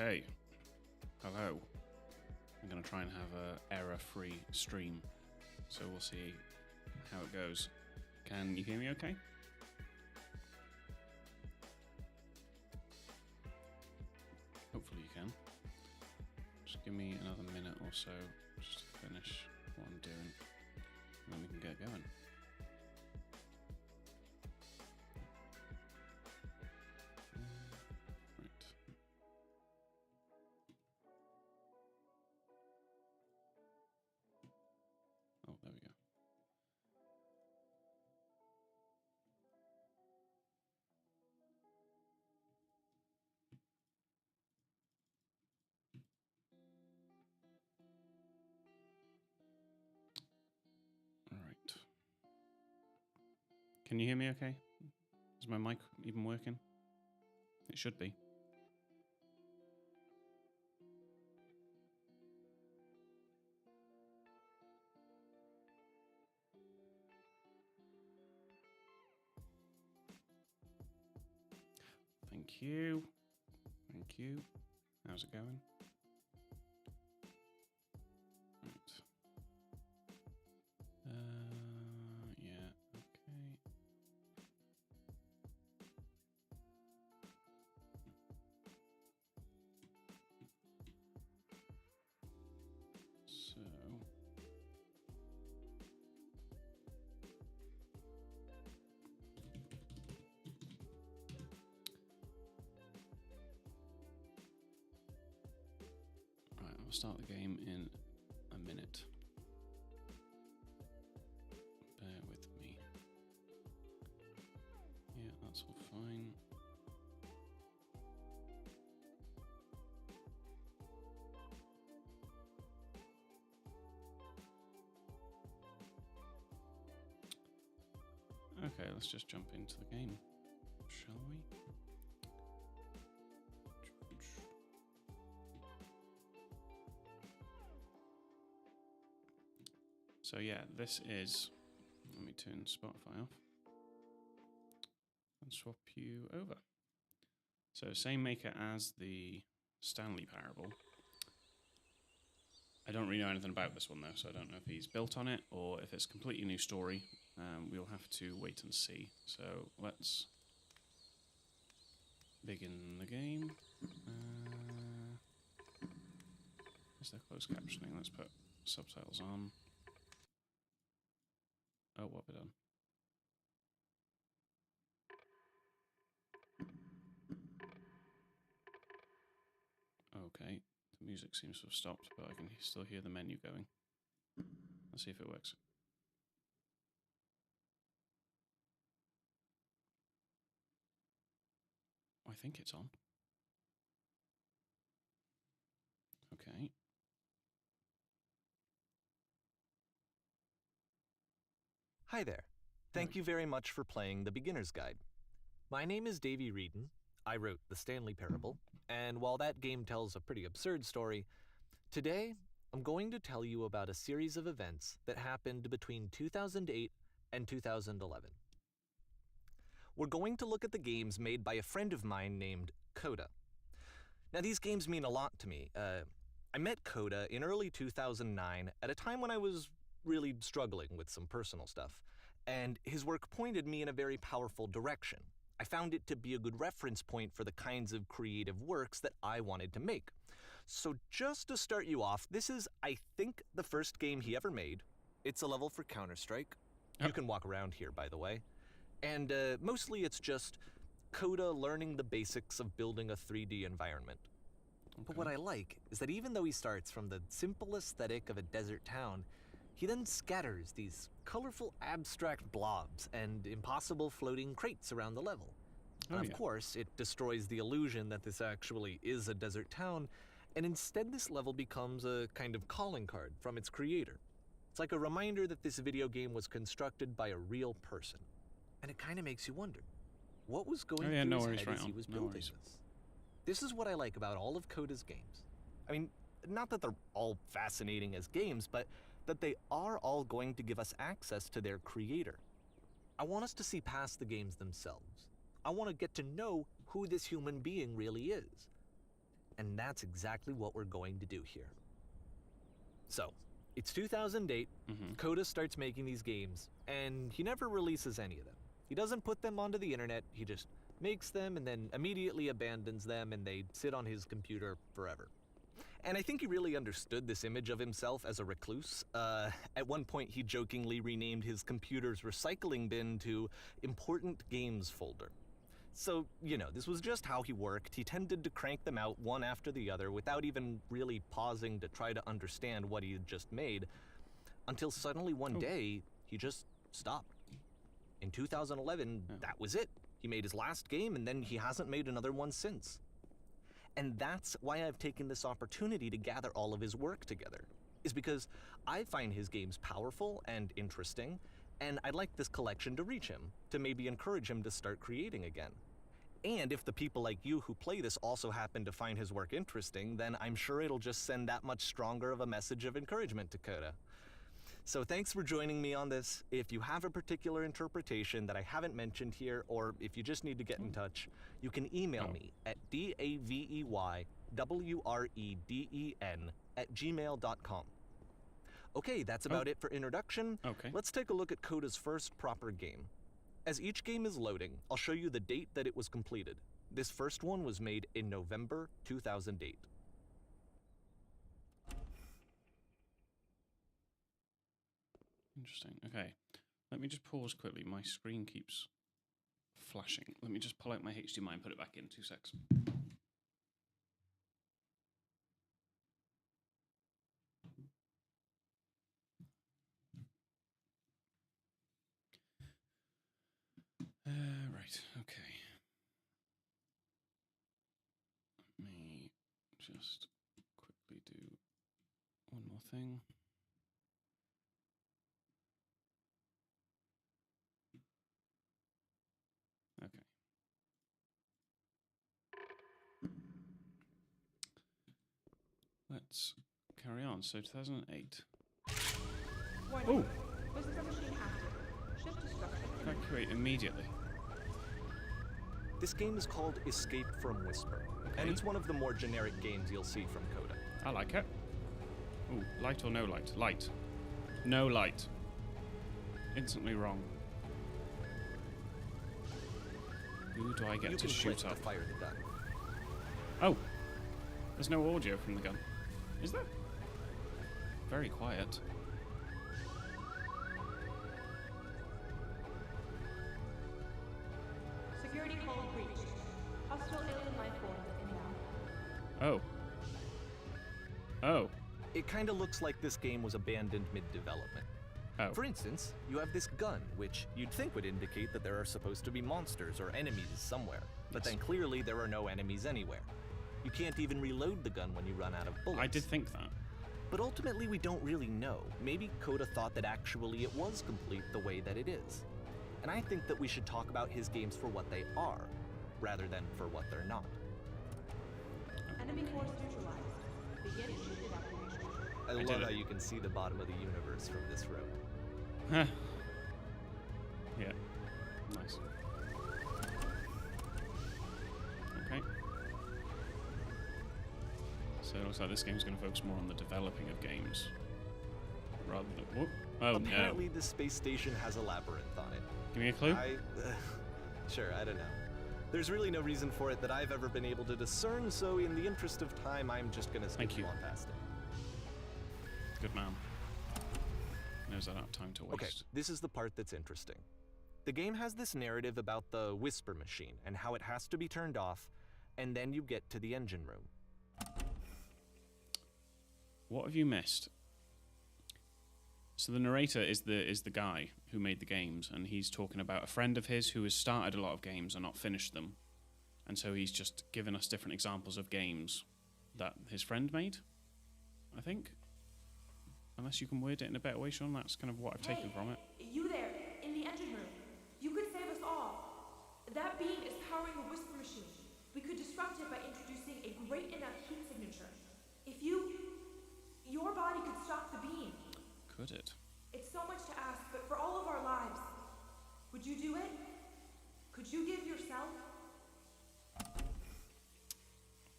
Okay, hello. I'm going to try and have a error-free stream, so we'll see how it goes. Can you hear me okay? give me another minute or so just to finish what I'm doing, and then we can get going. Right. Oh, there we go. All right. Can you hear me okay? Is my mic even working? It should be. Thank you. Thank you. How's it going? Right. Yeah, okay. So... Right, I'll start the game in a minute. Bear with me. Yeah, that's all fine. Okay, let's just jump into the game, shall we? So yeah, this is, let me turn Spotify off and swap you over. So same maker as the Stanley Parable. I don't really know anything about this one though, so I don't know if he's built on it or if it's a completely new story. We'll have to wait and see. So let's begin the game. Is there closed captioning? Let's put subtitles on. Oh, what have we done? Okay, the music seems to have stopped, but I can still hear the menu going. Let's see if it works. I think it's on. Okay. Hi there. Thank you very much for playing the Beginner's Guide. My name is Davey Reedon. I wrote The Stanley Parable, and while that game tells a pretty absurd story, today I'm going to tell you about a series of events that happened between 2008 and 2011. We're going to look at the games made by a friend of mine named Coda. Now, these games mean a lot to me. I met Coda in early 2009 at a time when I was really struggling with some personal stuff, and his work pointed me in a very powerful direction. I found it to be a good reference point for the kinds of creative works that I wanted to make. So just to start you off, this is, I think, the first game he ever made. It's a level for Counter-Strike. You can walk around here, by the way. And mostly it's just Coda learning the basics of building a 3D environment. Okay. But what I like is that even though he starts from the simple aesthetic of a desert town, he then scatters these colorful abstract blobs and impossible floating crates around the level. And of course, it destroys the illusion that this actually is a desert town, and instead this level becomes a kind of calling card from its creator. It's like a reminder that this video game was constructed by a real person. And it kind of makes you wonder, what was going through his head as he was building this? This is what I like about all of Coda's games. I mean, not that they're all fascinating as games, but that they are all going to give us access to their creator. I want us to see past the games themselves. I want to get to know who this human being really is. And that's exactly what we're going to do here. So, it's 2008, Coda starts making these games, and he never releases any of them. He doesn't put them onto the internet, he just makes them and then immediately abandons them, and they sit on his computer forever. And I think he really understood this image of himself as a recluse. At one point, he jokingly renamed his computer's recycling bin to Important Games Folder. So, this was just how he worked. He tended to crank them out one after the other without even really pausing to try to understand what he had just made, until suddenly one day, he just stopped. In 2011, that was it. He made his last game, and then he hasn't made another one since. And that's why I've taken this opportunity to gather all of his work together, is because I find his games powerful and interesting, and I'd like this collection to reach him, to maybe encourage him to start creating again. And if the people like you who play this also happen to find his work interesting, then I'm sure it'll just send that much stronger of a message of encouragement to Coda. So thanks for joining me on this. If you have a particular interpretation that I haven't mentioned here, or if you just need to get in touch, you can email me at daveywreden@gmail.com. Okay, that's about it for introduction. Okay. Let's take a look at Coda's first proper game. As each game is loading, I'll show you the date that it was completed. This first one was made in November 2008. Interesting. Okay. Let me just pause quickly. My screen keeps flashing. Let me just pull out my HDMI and put it back in. 2 secs. Right. Okay. Let me just quickly do one more thing. Okay. Let's carry on. So 2008. Oh! Whisper machine active. Shift to structure. Evacuate immediately. This game is called Escape from Whisper, and it's one of the more generic games you'll see from Coda. I like it. Ooh, light or no light? Light. No light. Instantly wrong. Who do I get to shoot up? To fire the gun. Oh! There's no audio from the gun. Is there? Very quiet. Security code breached. Hostile alien life forms inbound. Oh. Oh. It kinda looks like this game was abandoned mid-development. Oh. For instance, you have this gun, which you'd think would indicate that there are supposed to be monsters or enemies somewhere. But then clearly there are no enemies anywhere. You can't even reload the gun when you run out of bullets. I did think that. But ultimately we don't really know. Maybe Coda thought that actually it was complete the way that it is. And I think that we should talk about his games for what they are, rather than for what they're not. Enemy force neutralized. Begin ship evacuation. I love how you can see the bottom of the universe from this room. Huh. Yeah. Nice. Okay. So it looks like this game's going to focus more on the developing of games. Rather than... Whoop. Oh, Apparently no. the space station has a labyrinth on it. Give me a clue? Sure, I don't know. There's really no reason for it that I've ever been able to discern, so in the interest of time, I'm just gonna skip on past it. Good man. Knows I don't have time to waste. Okay, this is the part that's interesting. The game has this narrative about the Whisper machine and how it has to be turned off, and then you get to the engine room. What have you missed? So the narrator is the guy who made the games, and he's talking about a friend of his who has started a lot of games and not finished them. And so he's just given us different examples of games that his friend made, I think. Unless you can word it in a better way, Sean, that's kind of what I've taken from it. You there, in the engine room. You could save us all. That beam is powering the Whisper machine. We could disrupt it by introducing a great enough heat signature. If your body could stop the beam. Could it? It's so much to ask, but for all of our lives, would you do it? Could you give yourself?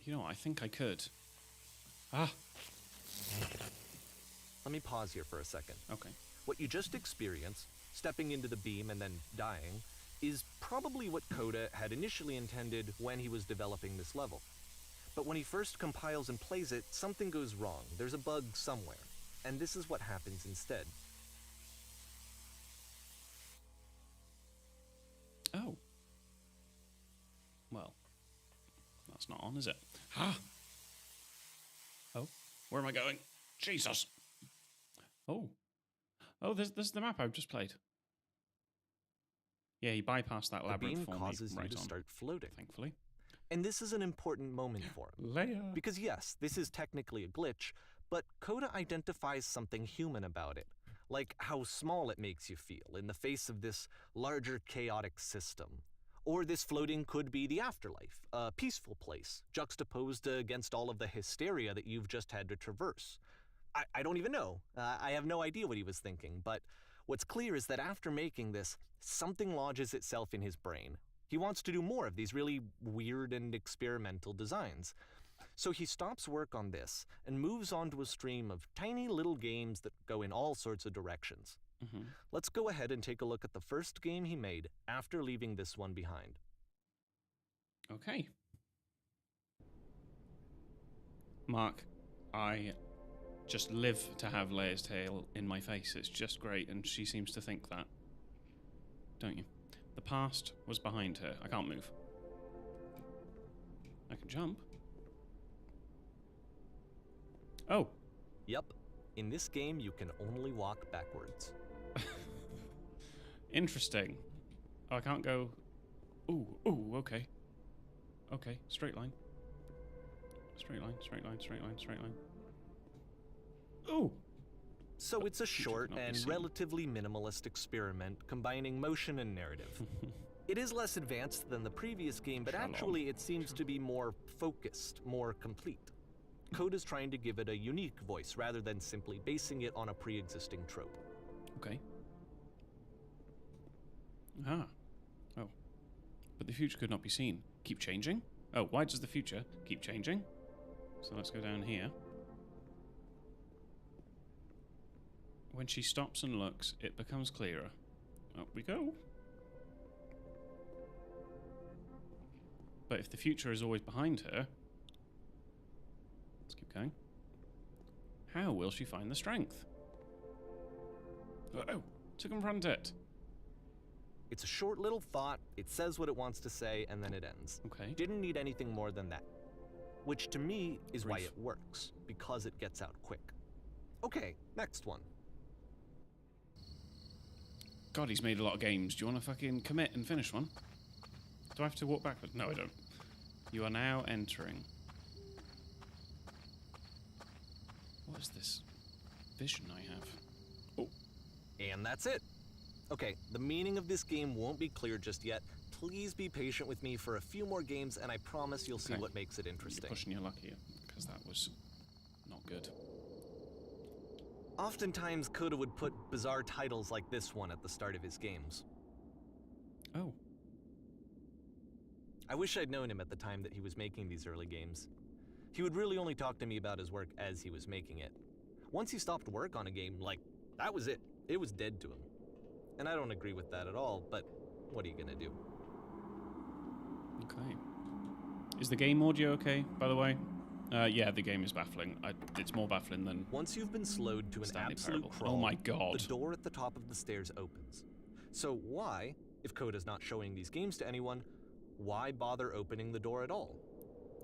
You know, I think I could. Ah. Let me pause here for a second. Okay. What you just experienced, stepping into the beam and then dying, is probably what Coda had initially intended when he was developing this level. But when he first compiles and plays it, something goes wrong. There's a bug somewhere. And this is what happens instead. Oh. Well, that's not on, is it? Ah! Oh, where am I going? Jesus! Oh. Oh, there's the map I've just played. Yeah, he bypassed that labyrinth for me. The beam causes you to start floating. Thankfully. And this is an important moment for him. Leia. Because yes, this is technically a glitch, but Coda identifies something human about it. Like how small it makes you feel in the face of this larger chaotic system. Or this floating could be the afterlife, a peaceful place, juxtaposed against all of the hysteria that you've just had to traverse. I don't even know. I have no idea what he was thinking, but what's clear is that after making this, something lodges itself in his brain. He wants to do more of these really weird and experimental designs. So he stops work on this and moves on to a stream of tiny little games that go in all sorts of directions. Mm-hmm. Let's go ahead and take a look at the first game he made after leaving this one behind. Okay. Mark, I just live to have Leia's tail in my face. It's just great, and she seems to think that. Don't you? The past was behind her. I can't move. I can jump. Oh. Yep. In this game, you can only walk backwards. Interesting. Oh, I can't go... Ooh, okay. Okay, straight line. Straight line, straight line, straight line, straight line. Ooh! So it's a short and relatively minimalist experiment combining motion and narrative. It is less advanced than the previous game, but actually it seems to be more focused, more complete. Coda's trying to give it a unique voice rather than simply basing it on a pre-existing trope. Okay. Ah. Oh. But the future could not be seen. Keep changing? Oh, why does the future keep changing? So let's go down here. When she stops and looks, it becomes clearer. Up we go. But if the future is always behind her... Let's keep going. How will she find the strength? Oh, to confront it. It's a short little thought, it says what it wants to say, and then it ends. Okay. Didn't need anything more than that. Which to me is why it works, because it gets out quick. Okay, next one. God, he's made a lot of games. Do you want to fucking commit and finish one? Do I have to walk backwards? No, I don't. You are now entering. What is this vision I have? Oh. And that's it. Okay, the meaning of this game won't be clear just yet. Please be patient with me for a few more games, and I promise you'll see what makes it interesting. You're pushing your luck here, because that was not good. Oftentimes, Coda would put bizarre titles like this one at the start of his games. Oh. I wish I'd known him at the time that he was making these early games. He would really only talk to me about his work as he was making it. Once he stopped work on a game, like, that was it. It was dead to him. And I don't agree with that at all, but what are you gonna do? Okay. Is the game audio okay, by the way? Yeah, the game is baffling. It's more baffling than... Once you've been slowed to an absolute crawl, oh my God. The door at the top of the stairs opens. So why, if Coda's not showing these games to anyone, why bother opening the door at all?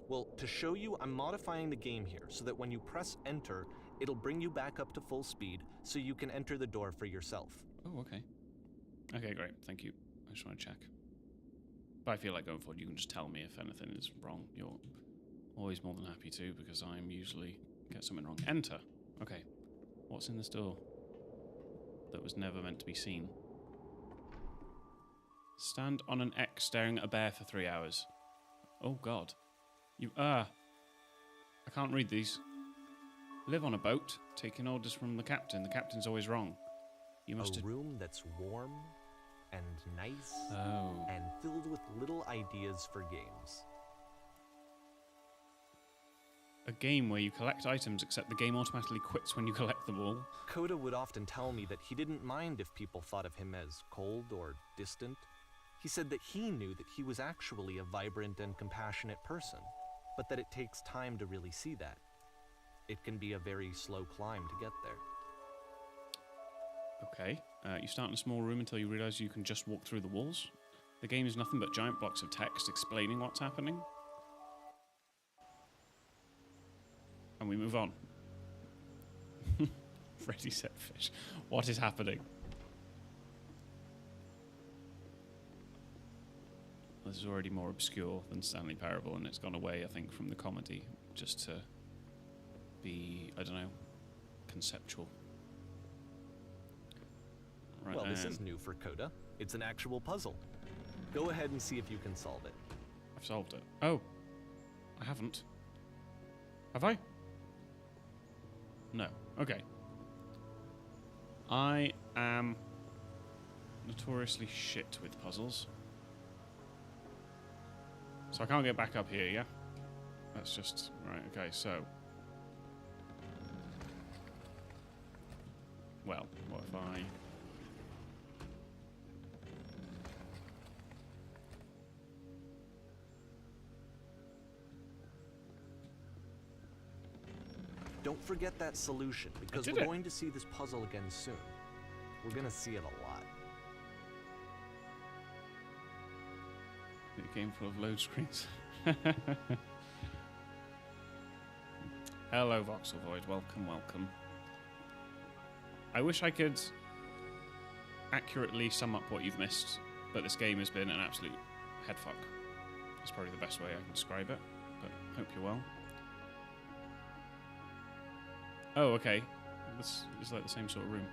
Well, to show you, I'm modifying the game here so that when you press enter, it'll bring you back up to full speed so you can enter the door for yourself. Oh, okay. Okay, great. Thank you. I just want to check. But I feel like going forward, you can just tell me if anything is wrong. You're always more than happy to, because I'm usually get something wrong. Enter. Okay. What's in this door that was never meant to be seen? Stand on an X staring at a bear for 3 hours. Oh, God. I can't read these. Live on a boat, taking orders from the captain. The captain's always wrong. You must... A room that's warm and nice and filled with little ideas for games. A game where you collect items, except the game automatically quits when you collect them all. Coda would often tell me that he didn't mind if people thought of him as cold or distant. He said that he knew that he was actually a vibrant and compassionate person. but that it takes time to really see that. It can be a very slow climb to get there. Okay. You start in a small room until you realize you can just walk through the walls. The game is nothing but giant blocks of text explaining what's happening. And we move on. Ready, set, fish. What is happening? This is already more obscure than Stanley Parable, and it's gone away, I think, from the comedy, just to be, I don't know, conceptual. Right, Well, this is new for Coda. It's an actual puzzle. Go ahead and see if you can solve it. I've solved it. Oh. I haven't. Have I? No. Okay. I am notoriously shit with puzzles. So I can't get back up here, yeah? That's just... Right, okay, so... Well, what if I... Don't forget that solution, because we're going to see this puzzle again soon. We're going to see it a lot. A game full of load screens. Hello, Voxel Void. Welcome, welcome. I wish I could accurately sum up what you've missed, but this game has been an absolute headfuck. That's probably the best way I can describe it, but hope you're well. Oh, okay. This is like the same sort of room.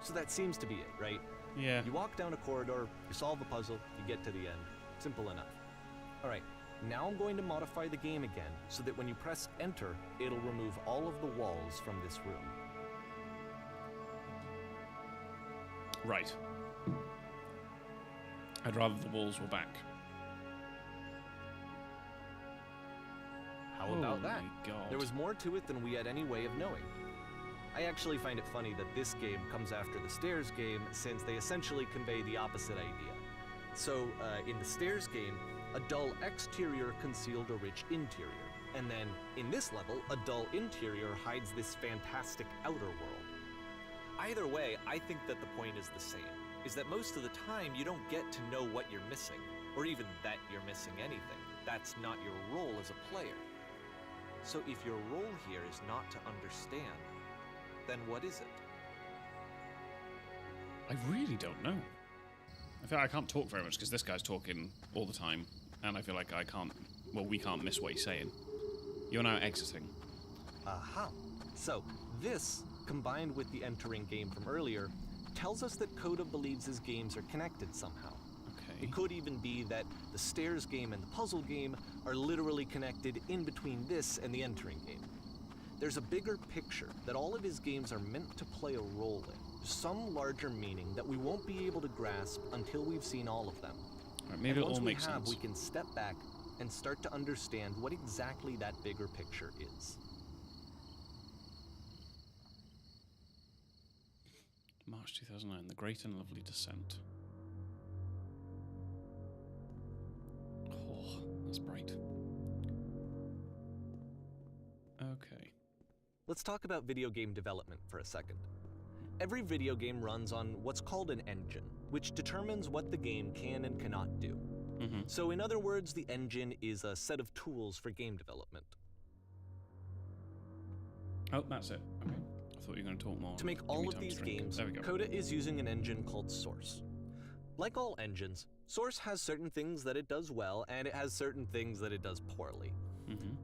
So that seems to be it, right? Yeah. You walk down a corridor, you solve a puzzle, you get to the end. Simple enough. Alright, now I'm going to modify the game again, so that when you press enter, it'll remove all of the walls from this room. Right. I'd rather the walls were back. How about that? God. There was more to it than we had any way of knowing. I actually find it funny that this game comes after the Stairs game, since they essentially convey the opposite idea. So, in the Stairs game, a dull exterior concealed a rich interior. And then, in this level, a dull interior hides this fantastic outer world. Either way, I think that the point is the same, is that most of the time you don't get to know what you're missing, or even that you're missing anything. That's not your role as a player. So if your role here is not to understand, then what is it? I really don't know. I feel like I can't talk very much because this guy's talking all the time, and I feel like I can't, well, we can't miss what he's saying. You're now exiting. Aha. So, this, combined with the entering game from earlier, tells us that Coda believes his games are connected somehow. Okay. It could even be that the Stairs game and the puzzle game are literally connected in between this and the entering game. There's a bigger picture that all of his games are meant to play a role in, some larger meaning that we won't be able to grasp until we've seen all of them. Right, maybe it all makes sense. Once we have, we can step back and start to understand what exactly that bigger picture is. March 2009, The Great and Lovely Descent. Oh, that's bright. Okay. Let's talk about video game development for a second. Every video game runs on what's called an engine, which determines what the game can and cannot do. So in other words, the engine is a set of tools for game development. Oh, that's it. Okay. I thought you were going to talk more. To make all of these games, Coda is using an engine called Source. Like all engines, Source has certain things that it does well, and it has certain things that it does poorly.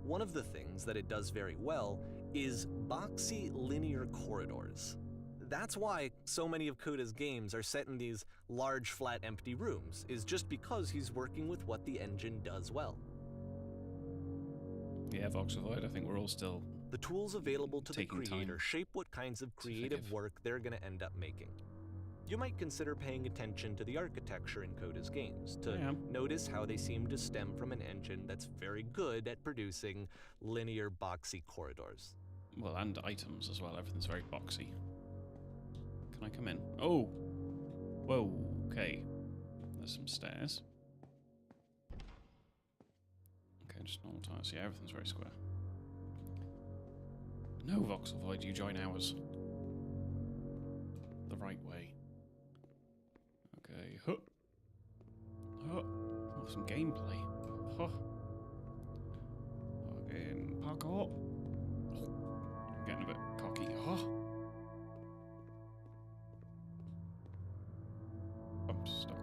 One of the things that it does very well is boxy linear corridors. That's why so many of Coda's games are set in these large, flat, empty rooms, is just because he's working with what the engine does well. Yeah, Voxel Void, I think we're all still... The tools available to the taking creator time shape what kinds of creative work they're going to end up making. You might consider paying attention to the architecture in Coda's games, to notice how they seem to stem from an engine that's very good at producing linear, boxy corridors. Well, and items as well. Everything's very boxy. Can I come in? Oh! Whoa, okay. There's some stairs. Okay, just normal tiles. Yeah, everything's very square. No, Voxel Void, you join ours. The right way. Okay, huh. Huh. Oh, some gameplay. Huh. Again, parkour. I'm getting a bit cocky. Huh. I'm stuck.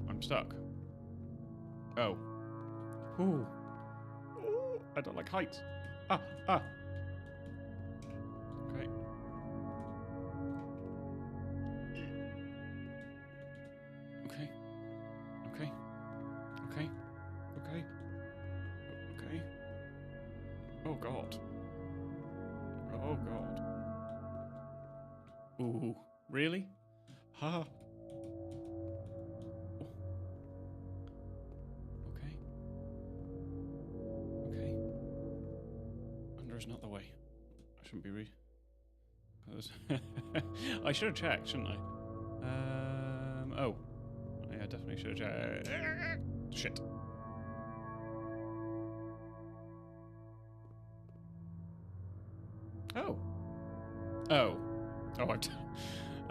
I'm stuck. Oh. Ooh. Ooh. I don't like heights. Ah, ah. Okay. Okay. Okay. Okay. Okay. Okay. Oh god. Oh god. Ooh. Really? Ha. Okay. Okay. Under is not the way. I shouldn't be I should have checked, shouldn't I? Oh. Yeah, definitely should have checked. Shit. Oh. Oh.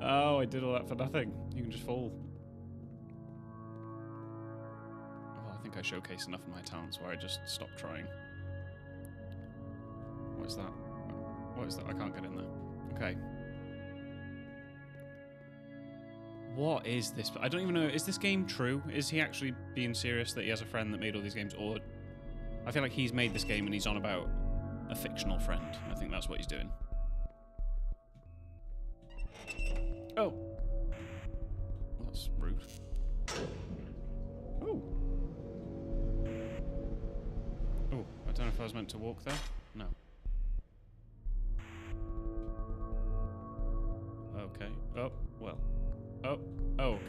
Oh, I did all that for nothing. You can just fall. Well, I think I showcased enough of my talents where I just stopped trying. What is that? What is that? I can't get in there. Okay. What is this? I don't even know. Is this game true? Is he actually being serious that he has a friend that made all these games? Or I feel like he's made this game and he's on about a fictional friend. I think that's what he's doing. Oh. Well, that's rude. Oh. Oh, I don't know if I was meant to walk there. No. Okay. Oh, well. Oh. Oh, okay.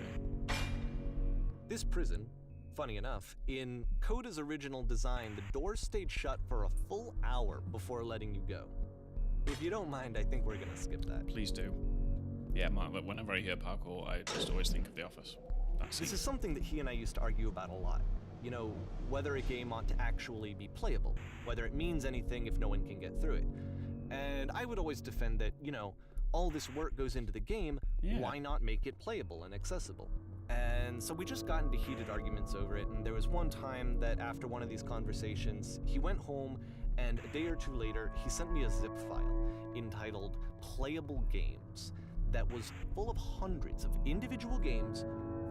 This prison, funny enough, in Coda's original design, the doors stayed shut for a full hour before letting you go. If you don't mind, I think we're gonna skip that. Please do. Yeah, whenever I hear parkour, I just always think of The Office. This is something that he and I used to argue about a lot. You know, whether a game ought to actually be playable, whether it means anything if no one can get through it. And I would always defend that, you know, all this work goes into the game, why not make it playable and accessible? And so we just got into heated arguments over it, and there was one time that after one of these conversations, he went home, and a day or two later, he sent me a zip file entitled Playable Games that was full of hundreds of individual games,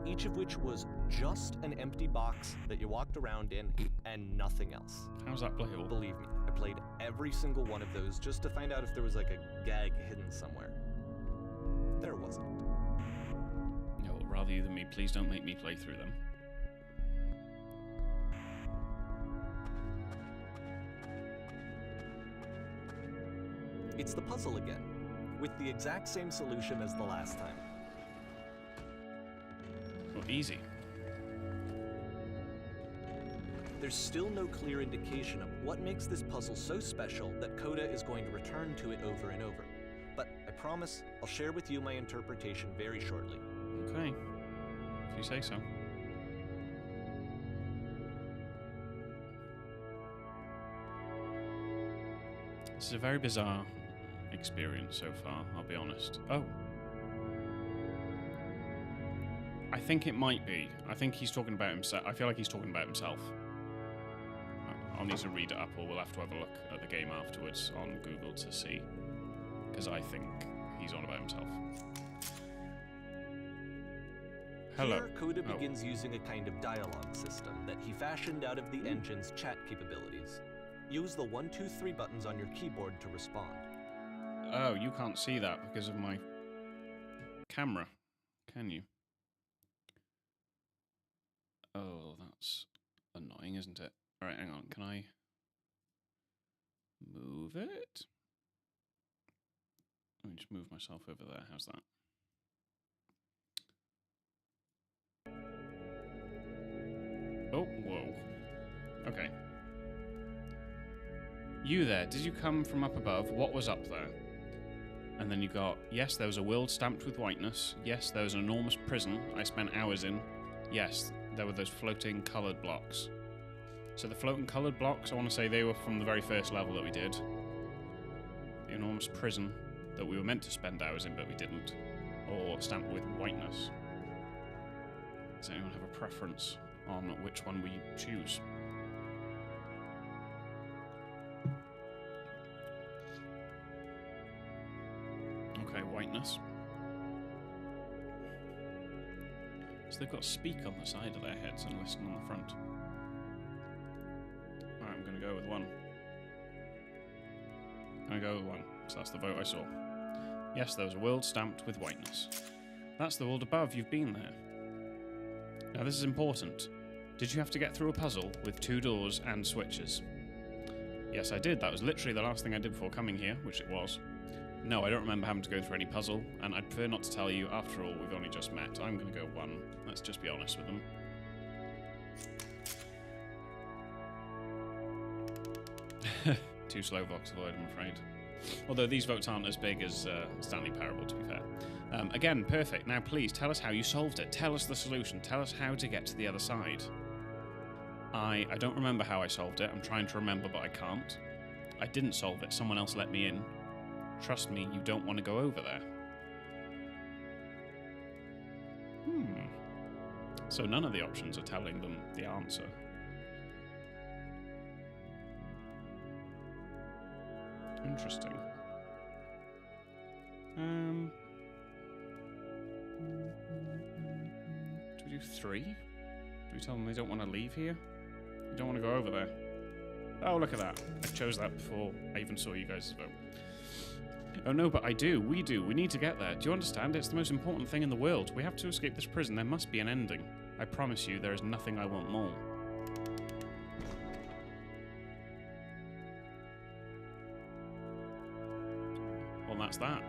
each of which was just an empty box that you walked around in and nothing else. How's that playable? Believe me, I played every single one of those just to find out if there was like a gag hidden somewhere. There wasn't. No, rather you than me, please don't make me play through them. It's the puzzle again, with the exact same solution as the last time. Well, easy. There's still no clear indication of what makes this puzzle so special that Coda is going to return to it over and over. But I promise I'll share with you my interpretation very shortly. Okay, if you say so. This is a very bizarre experience so far, I'll be honest. Oh. I think it might be. I think he's talking about himself. I feel like he's talking about himself. I'll need to read it up, or we'll have to have a look at the game afterwards on Google to see. Because I think he's on about himself. Hello. Here, Coda begins using a kind of dialogue system that he fashioned out of the engine's chat capabilities. Use the 1, 2, 3 buttons on your keyboard to respond. Oh, you can't see that because of my camera, can you? Oh, that's annoying, isn't it? Alright, hang on. Can I move it? Let me just move myself over there. How's that? Oh, whoa. Okay. You there, did you come from up above? What was up there? And then you got, yes, there was a world stamped with whiteness. Yes, there was an enormous prison I spent hours in. Yes, there were those floating coloured blocks. So the floating coloured blocks, I want to say they were from the very first level that we did. The enormous prison that we were meant to spend hours in, but we didn't. Or stamped with whiteness. Does anyone have a preference on which one we choose? Okay, whiteness. So they've got speak on the side of their heads and listen on the front. Alright, I'm going to go with one. I'm going to go with one, because that's the vote I saw. Yes, there was a world stamped with whiteness. That's the world above, you've been there. Now this is important. Did you have to get through a puzzle with 2 doors and switches? Yes, I did. That was literally the last thing I did before coming here, which it was. No, I don't remember having to go through any puzzle, and I'd prefer not to tell you. After all, we've only just met. I'm going to go 1. Let's just be honest with them. Too slow, Voxeloid, I'm afraid. Although these votes aren't as big as Stanley Parable, to be fair. Again, perfect. Now please, tell us how you solved it. Tell us the solution. Tell us how to get to the other side. I don't remember how I solved it. I'm trying to remember, but I can't. I didn't solve it. Someone else let me in. Trust me, you don't want to go over there. So none of the options are telling them the answer. Interesting. Do we do 3? Do we tell them they don't want to leave here? You don't want to go over there. Oh, look at that. I chose that before I even saw you guys' vote. Oh no, but I do. We do. We need to get there. Do you understand? It's the most important thing in the world. We have to escape this prison. There must be an ending. I promise you, there is nothing I want more. Well, that's that.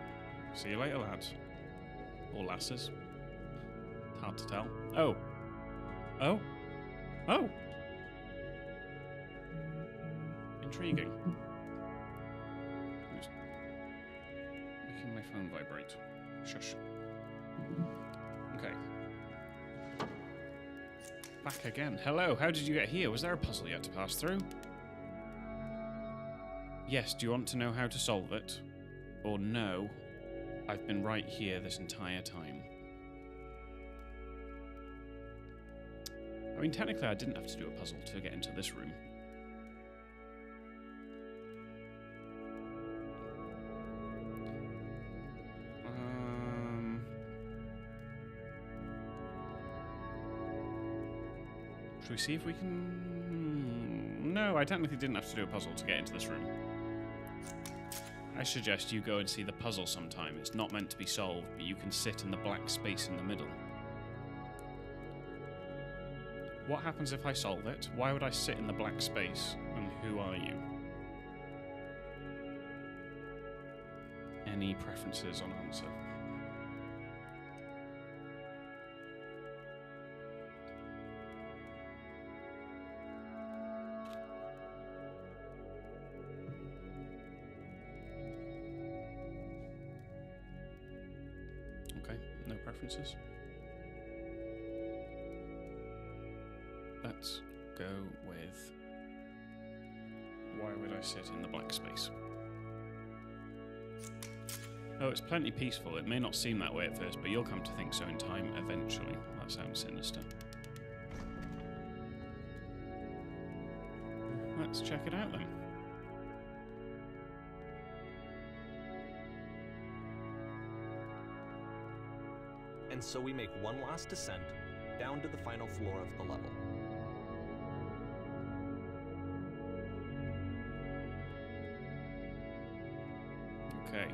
See you later, lads. Or lasses. Hard to tell. Oh. Oh. Oh. Intriguing. Who's making my phone vibrate? Shush. Okay. Back again. Hello, how did you get here? Was there a puzzle yet to pass through? Yes, do you want to know how to solve it? Or no, I've been right here this entire time. I mean, technically I didn't have to do a puzzle to get into this room. Should we see if we can... No, I technically didn't have to do a puzzle to get into this room. I suggest you go and see the puzzle sometime. It's not meant to be solved, but you can sit in the black space in the middle. What happens if I solve it? Why would I sit in the black space? And who are you? Any preferences on answer? Okay, no preferences. Let's go with... Why would I sit in the black space? Oh, it's plenty peaceful. It may not seem that way at first, but you'll come to think so in time eventually. That sounds sinister. Let's check it out then. And so we make one last descent down to the final floor of the level. Okay,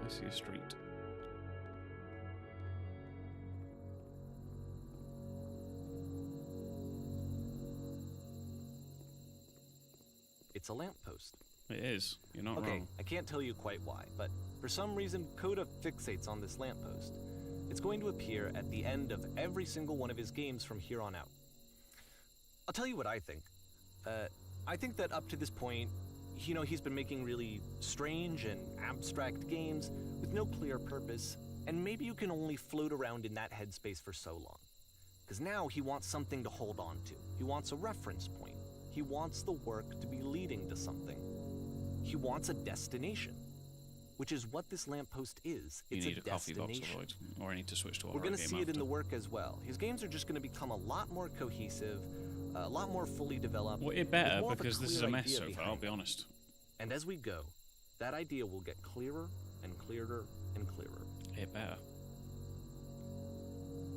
I see a street. It's a lamppost. It is. You're not Okay, wrong. I can't tell you quite why, but for some reason, Coda fixates on this lamppost. It's going to appear at the end of every single one of his games from here on out. I'll tell you what I think. I think that up to this point, You know, he's been making really strange and abstract games with no clear purpose, and maybe you can only float around in that headspace for so long. Because now he wants something to hold on to. He wants a reference point. He wants the work to be leading to something. He wants a destination, which is what this lamppost is. You It's need a coffee box, destination. Lloyd, or I need to switch to a We're horror going to game see it in after. the work as well. His games are just going to become a lot more cohesive, a lot more fully developed. Well, it with better, more of because this is clear a mess idea so far, behind I'll be it. honest. And as we go, that idea will get clearer and clearer and clearer. It better.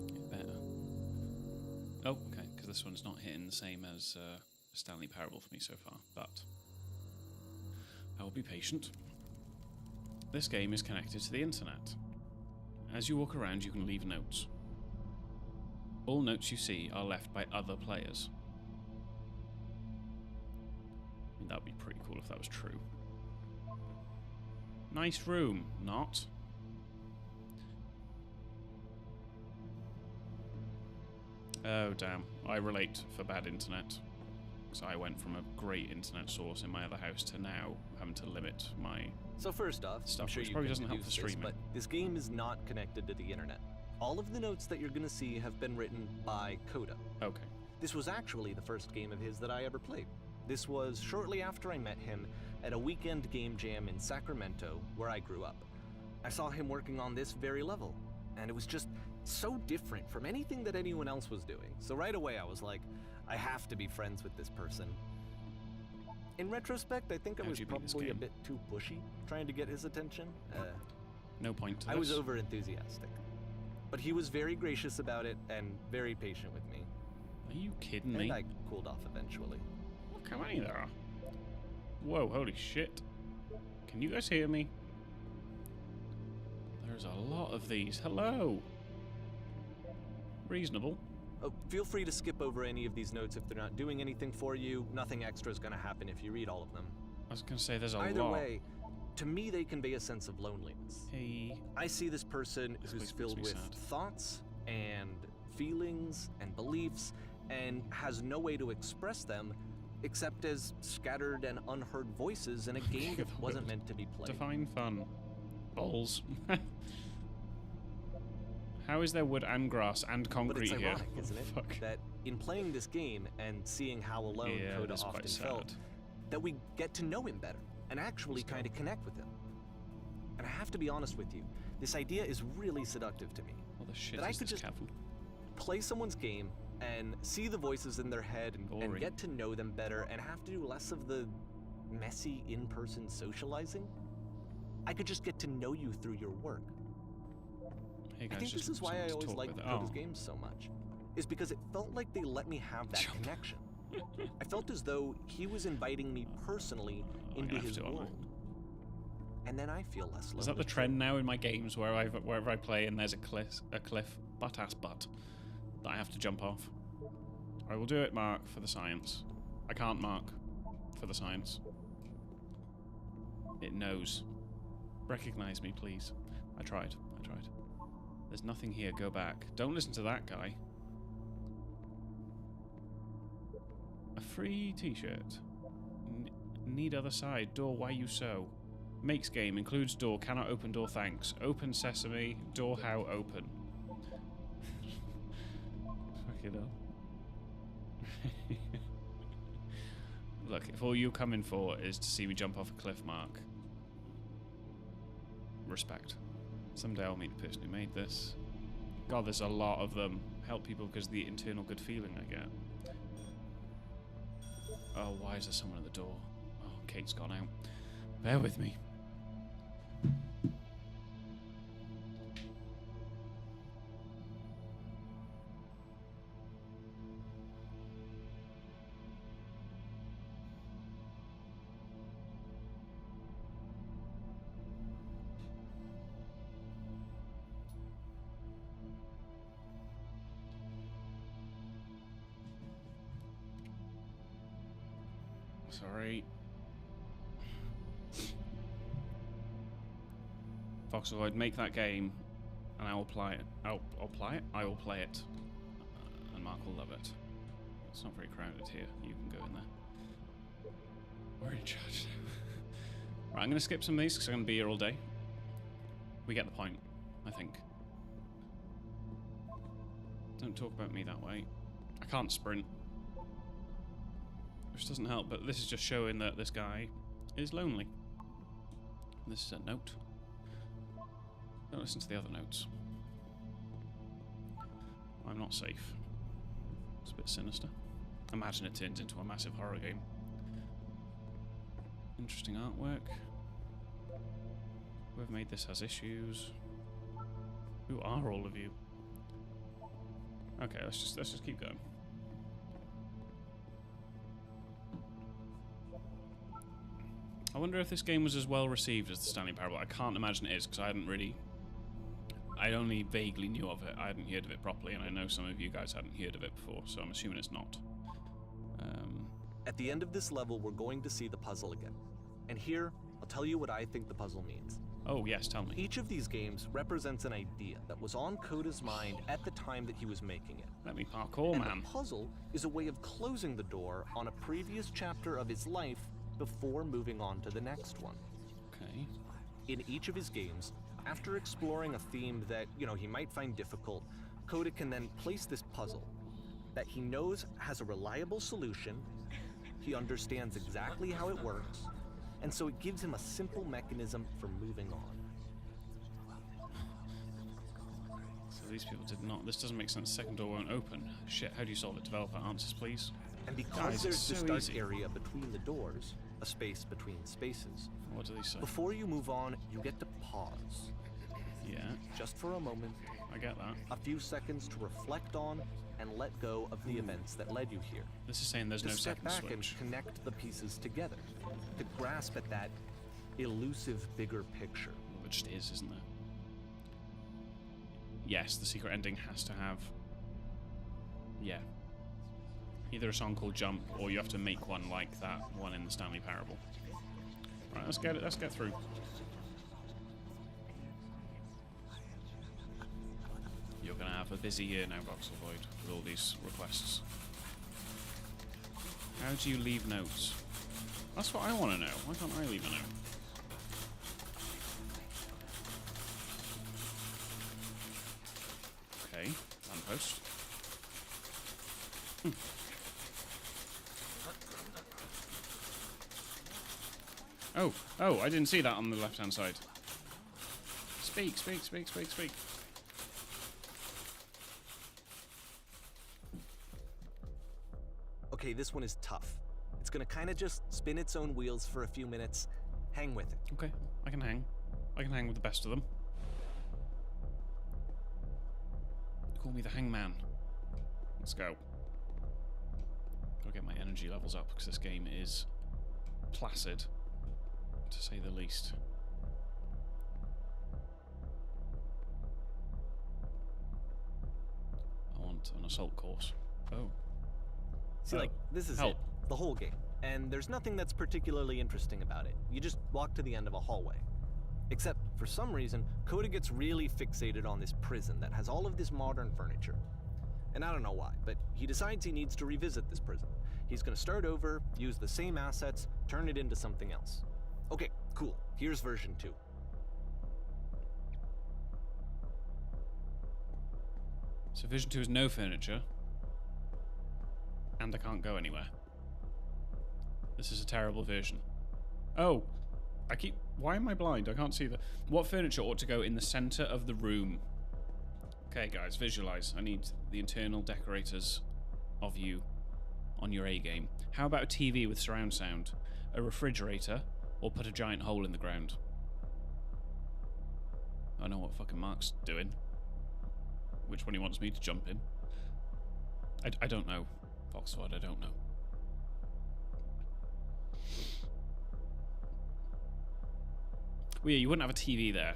It better. Oh, okay, because this one's not hitting the same as Stanley Parable for me so far, but I will be patient. This game is connected to the internet. As you walk around, you can leave notes. All notes you see are left by other players. I mean, that would be pretty cool if that was true. Nice room, not. Oh, damn. I relate for bad internet. So I went from a great internet source in my other house to now having to limit my... So first off, Stuff I'm sure which you probably can doesn't help deduce for this, streaming. but this game is not connected to the internet. All of the notes that you're going to see have been written by Coda. Okay. This was actually the first game of his that I ever played. This was shortly after I met him at a weekend game jam in Sacramento, where I grew up. I saw him working on this very level, and it was just so different from anything that anyone else was doing. So right away I was like, I have to be friends with this person. In retrospect, I think I How'd was you beat this probably a game? bit too pushy, trying to get his attention. No point to I this. was over enthusiastic. But he was very gracious about it and very patient with me. Are you kidding And me? I cooled off eventually. Look how many there are. Whoa, holy shit. Can you guys hear me? There's a lot of these. Hello! Reasonable. Oh, feel free to skip over any of these notes if they're not doing anything for you. Nothing extra is going to happen if you read all of them. I was going to say there's a Either lot. way, to me they convey a sense of loneliness. Hey. I see this person This who's makes filled me with sad. thoughts and feelings and beliefs and has no way to express them except as scattered and unheard voices in a game that wasn't meant to be played. Define fun. Balls. How is there wood and grass and But concrete it's here? ironic, isn't it? Fuck. That in playing this game and seeing how alone Yeah, Coda that's quite often sad. felt, that we get to know him better and actually kind of connect with him. And I have to be honest with you, this idea is really seductive to me. What the shit That I is could this just- cavern? Play someone's game and see the voices in their head and Boring. get to know them better and have to do less of the messy in-person socializing. I could just get to know you through your work. Hey I guys, think just this is why someone I to always talk liked with. Coda's Oh. games so much, is because it felt like they let me have that Jump. connection. I felt as though he was inviting me personally I into have his to, aren't I? world. And then I feel less lonely. Is that the trend now in my games where wherever I play and there's a cliff, butt-ass butt, that I have to jump off? I will do it, Mark, for the science. I can't, Mark, for the science. It knows. Recognize me, please. I tried. There's nothing here. Go back. Don't listen to that guy. A free t-shirt. Need other side. Door, why you so? Makes game. Includes door. Cannot open door, thanks. Open sesame. Door, how open? Fucking hell. Look, if all you're coming for is to see me jump off a cliff, Mark, respect. Someday I'll meet the person who made this. God, there's a lot of them. Help people because of the internal good feeling I get. Oh, why is there someone at the door? Oh, Kate's gone out. Bear with me. Sorry. Foxaloid, make that game, and I will play it. I'll play it? I will play it. And Mark will love it. It's not very crowded here. You can go in there. We're in charge now. Right, I'm going to skip some of these because I'm going to be here all day. We get the point, I think. Don't talk about me that way. I can't sprint. Which doesn't help, but this is just showing that this guy is lonely. And this is a note. Don't listen to the other notes. I'm not safe. It's a bit sinister. Imagine it turns into a massive horror game. Interesting artwork. Whoever made this has issues. Who are all of you? Okay, let's just keep going. I wonder if this game was as well received as the Stanley Parable. I can't imagine it is, because I only vaguely knew of it. I hadn't heard of it properly, and I know some of you guys hadn't heard of it before, so I'm assuming it's not. At the end of this level, we're going to see the puzzle again. And here, I'll tell you what I think the puzzle means. Oh, yes, tell me. Each of these games represents an idea that was on Coda's mind at the time that he was making it. Let me parkour, And man. the puzzle is a way of closing the door on a previous chapter of his life before moving on to the next one. Okay. In each of his games, after exploring a theme that, he might find difficult, Coda can then place this puzzle that he knows has a reliable solution, he understands exactly how it works, and so it gives him a simple mechanism for moving on. So these people did not. This doesn't make sense. Second door won't open. Shit, how do you solve it? Developer answers, please. And because Guys, there's it's this so dark easy. area between the doors, a space between spaces, What do they say? before you move on, you get to pause. Yeah, Just for a moment, I get that. a few seconds to reflect on and let go of the events that led you here. This is saying there's To no step second back switch. and connect the pieces together, to grasp at that elusive bigger picture. Which it is, isn't there? Yes, the secret ending has to have... Yeah. Either a song called Jump, or you have to make one like that one in the Stanley Parable. Right, let's get through. You're gonna have a busy year now, Voxel Void, with all these requests. How do you leave notes? That's what I want to know. Why can't I leave a note? Okay, lamppost. Oh, I didn't see that on the left-hand side. Speak. Okay, this one is tough. It's gonna kind of just spin its own wheels for a few minutes. Hang with it. Okay, I can hang. I can hang with the best of them. Call me the hangman. Let's go. Gotta get my energy levels up because this game is placid, to say the least. I want an assault course. Oh. See, this is help. it. The whole game. And there's nothing that's particularly interesting about it. You just walk to the end of a hallway. Except, for some reason, Coda gets really fixated on this prison that has all of this modern furniture. And I don't know why, but he decides he needs to revisit this prison. He's gonna start over, use the same assets, turn it into something else. Okay, cool. Here's version 2. So version 2 is no furniture. And I can't go anywhere. This is a terrible version. Oh! Why am I blind? I can't see the... What furniture ought to go in the center of the room? Okay, guys, visualize. I need the internal decorators of you on your A game. How about a TV with surround sound? A refrigerator? Or put a giant hole in the ground? I know what fucking Mark's doing. Which one he wants me to jump in. I don't know. Foxford, I don't know. Well, yeah, you wouldn't have a TV there,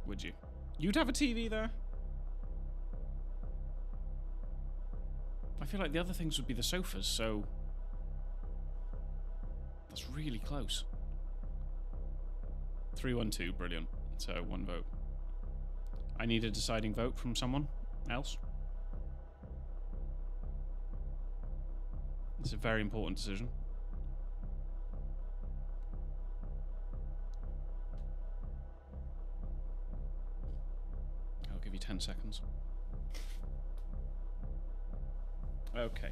would you? You'd have a TV there? I feel like the other things would be the sofas, so... That's really close. 3-1-2, brilliant. So, 1 vote. I need a deciding vote from someone else. It's a very important decision. you 10 seconds. Okay.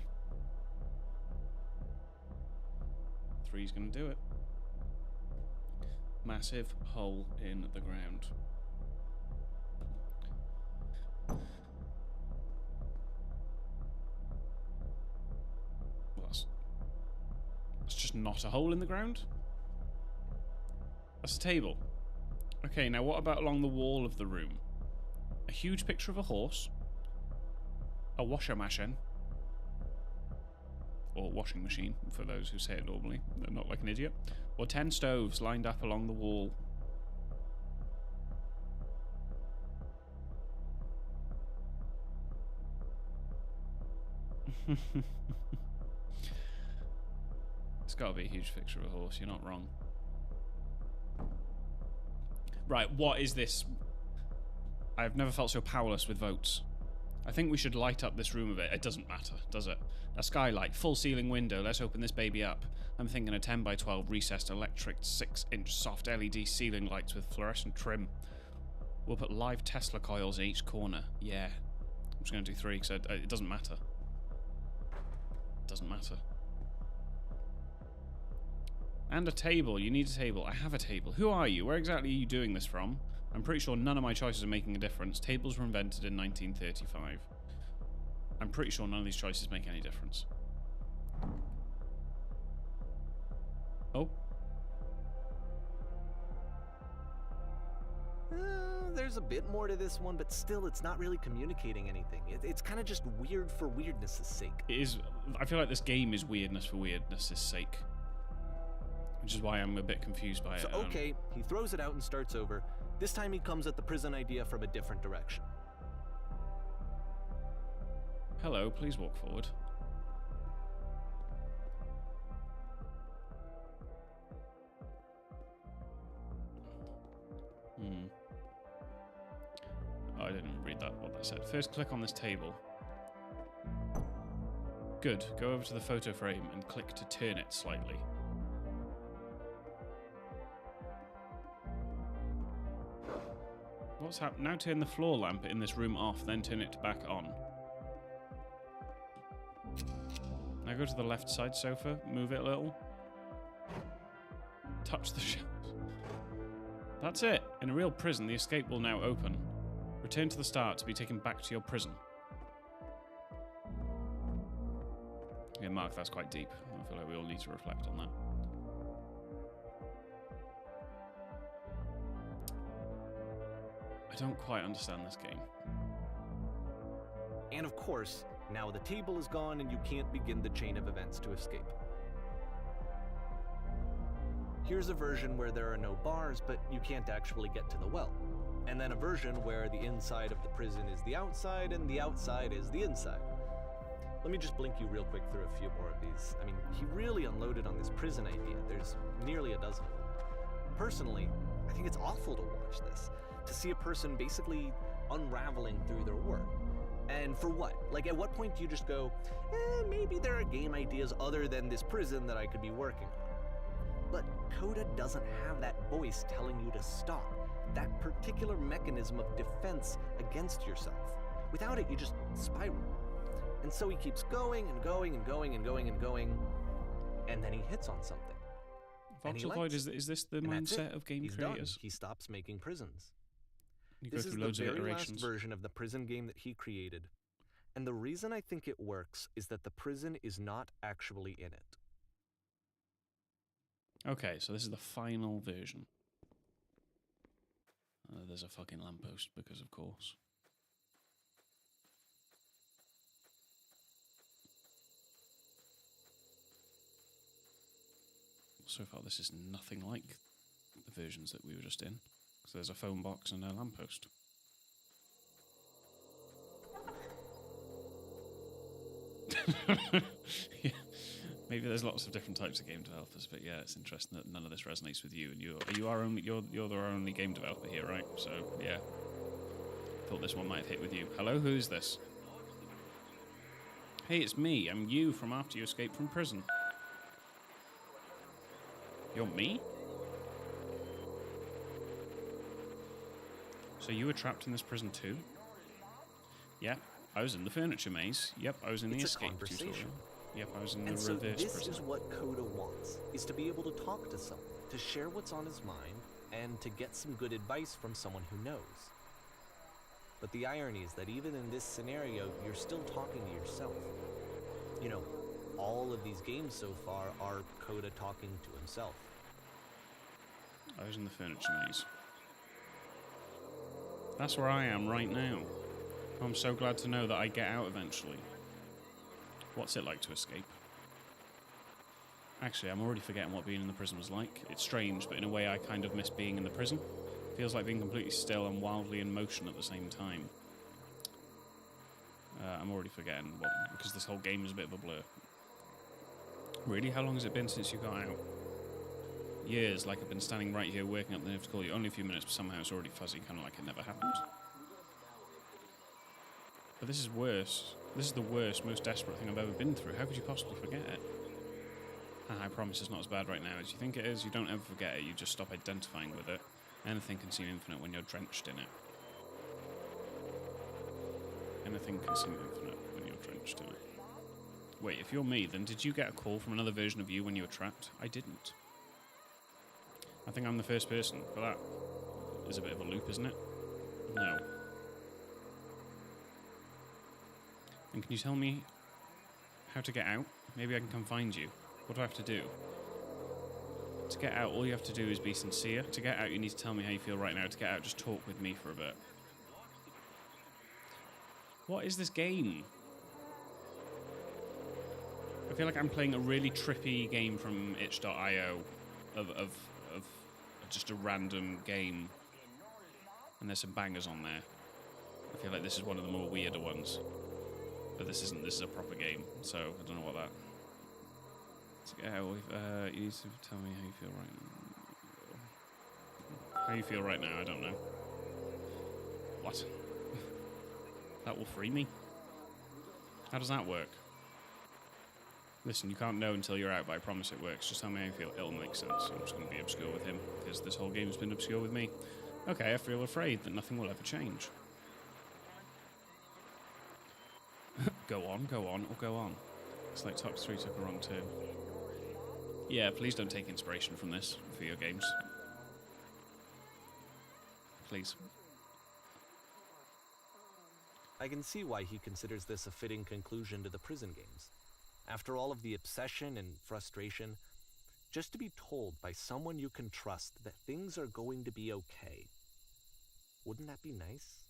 3's going to do it. Massive hole in the ground. Well, it's just not a hole in the ground. That's a table. Okay, now what about along the wall of the room? A huge picture of a horse. A washer machine. Or washing machine, for those who say it normally. They're not like an idiot. Or 10 stoves lined up along the wall. It's got to be a huge picture of a horse, you're not wrong. Right, what is this? I've never felt so powerless with votes. I think we should light up this room a bit. It doesn't matter, does it? A skylight, full ceiling window, let's open this baby up. I'm thinking a 10 by 12 recessed electric 6-inch soft LED ceiling lights with fluorescent trim. We'll put live Tesla coils in each corner. Yeah. I'm just going to do 3 because it doesn't matter. It doesn't matter. And a table. You need a table. I have a table. Who are you? Where exactly are you doing this from? I'm pretty sure none of my choices are making a difference. Tables were invented in 1935. I'm pretty sure none of these choices make any difference. Oh. There's a bit more to this one, but still it's not really communicating anything. It's kind of just weird for weirdness' sake. It is. I feel like this game is weirdness for weirdness' sake. Which is why I'm a bit confused by it. So, okay, he throws it out and starts over. This time he comes at the prison idea from a different direction. Hello, please walk forward. Oh, I didn't read what that said. First, click on this table. Good. Go over to the photo frame and click to turn it slightly. What's happened? Now turn the floor lamp in this room off, then turn it back on. Now go to the left side sofa, move it a little. Touch the shelves. That's it. In a real prison, the escape will now open. Return to the start to be taken back to your prison. Okay, Mark, that's quite deep. I feel like we all need to reflect on that. I don't quite understand this game. And of course, now the table is gone and you can't begin the chain of events to escape. Here's a version where there are no bars, but you can't actually get to the well. And then a version where the inside of the prison is the outside and the outside is the inside. Let me just blink you real quick through a few more of these. I mean, he really unloaded on this prison idea. There's nearly a dozen of them. Personally, I think it's awful to watch this. To see a person basically unraveling through their work. And for what? Like, at what point do you just go, maybe there are game ideas other than this prison that I could be working on? But Coda doesn't have that voice telling you to stop. That particular mechanism of defense against yourself. Without it, you just spiral. And so he keeps going and going and going and going and going, and then he hits on something. Voxel Void, is this the mindset of game creators? Done. He stops making prisons. You This go is through the loads of very last iterations. version of the prison game that he created. And the reason I think it works is that the prison is not actually in it. Okay, so this is the final version. There's a fucking lamppost, because of course. So far, this is nothing like the versions that we were just in. So there's a phone box and a lamppost. Yeah. Maybe there's lots of different types of game developers, but yeah, it's interesting that none of this resonates with you. And you're the only game developer here, right? So yeah, thought this one might hit with you. Hello, who's this? Hey, it's me. I'm you from after you escaped from prison. You're me? So you were trapped in this prison too? Yep, I was in the furniture maze. Yep, I was in the It's a escape conversation. tutorial. Yep, I was in And the so reverse this prison. is what Coda wants, is to be able to talk to someone, to share what's on his mind, and to get some good advice from someone who knows. But the irony is that even in this scenario, you're still talking to yourself. You know, all of these games so far are Coda talking to himself. I was in the furniture maze. That's where I am right now. I'm so glad to know that I get out eventually. What's it like to escape? Actually, I'm already forgetting what being in the prison was like. It's strange, but in a way I kind of miss being in the prison. Feels like being completely still and wildly in motion at the same time. I'm already forgetting what, because this whole game is a bit of a blur. Really? How long has it been since you got out? Years, like I've been standing right here working up the nerve to call you. Only a few minutes, but somehow it's already fuzzy, kind of like it never happened. But this is worse. This is the worst, most desperate thing I've ever been through. How could you possibly forget it? I promise it's not as bad right now as you think it is. You don't ever forget it, you just stop identifying with it. Anything can seem infinite when you're drenched in it. Anything can seem infinite when you're drenched in it. Wait, if you're me, then did you get a call from another version of you when you were trapped? I didn't. I think I'm the first person, but that is a bit of a loop, isn't it? No. And can you tell me how to get out? Maybe I can come find you. What do I have to do? To get out, all you have to do is be sincere. To get out, you need to tell me how you feel right now. To get out, just talk with me for a bit. What is this game? I feel like I'm playing a really trippy game from itch.io of just a random game. And there's some bangers on there. I feel like this is one of the more weirder ones. But this isn't. This is a proper game, so I don't know what that... you need to tell me how you feel right now. How you feel right now, I don't know. What? That will free me? How does that work? Listen, you can't know until you're out, but I promise it works. Just tell me how you feel. It'll make sense. I'm just going to be obscure with him, because this whole game's been obscure with me. Okay, I feel afraid that nothing will ever change. Go on, or go on. It's like top 3 took a wrong turn. Yeah, please don't take inspiration from this for your games. Please. I can see why he considers this a fitting conclusion to the prison games. After all of the obsession and frustration, just to be told by someone you can trust that things are going to be okay. Wouldn't that be nice?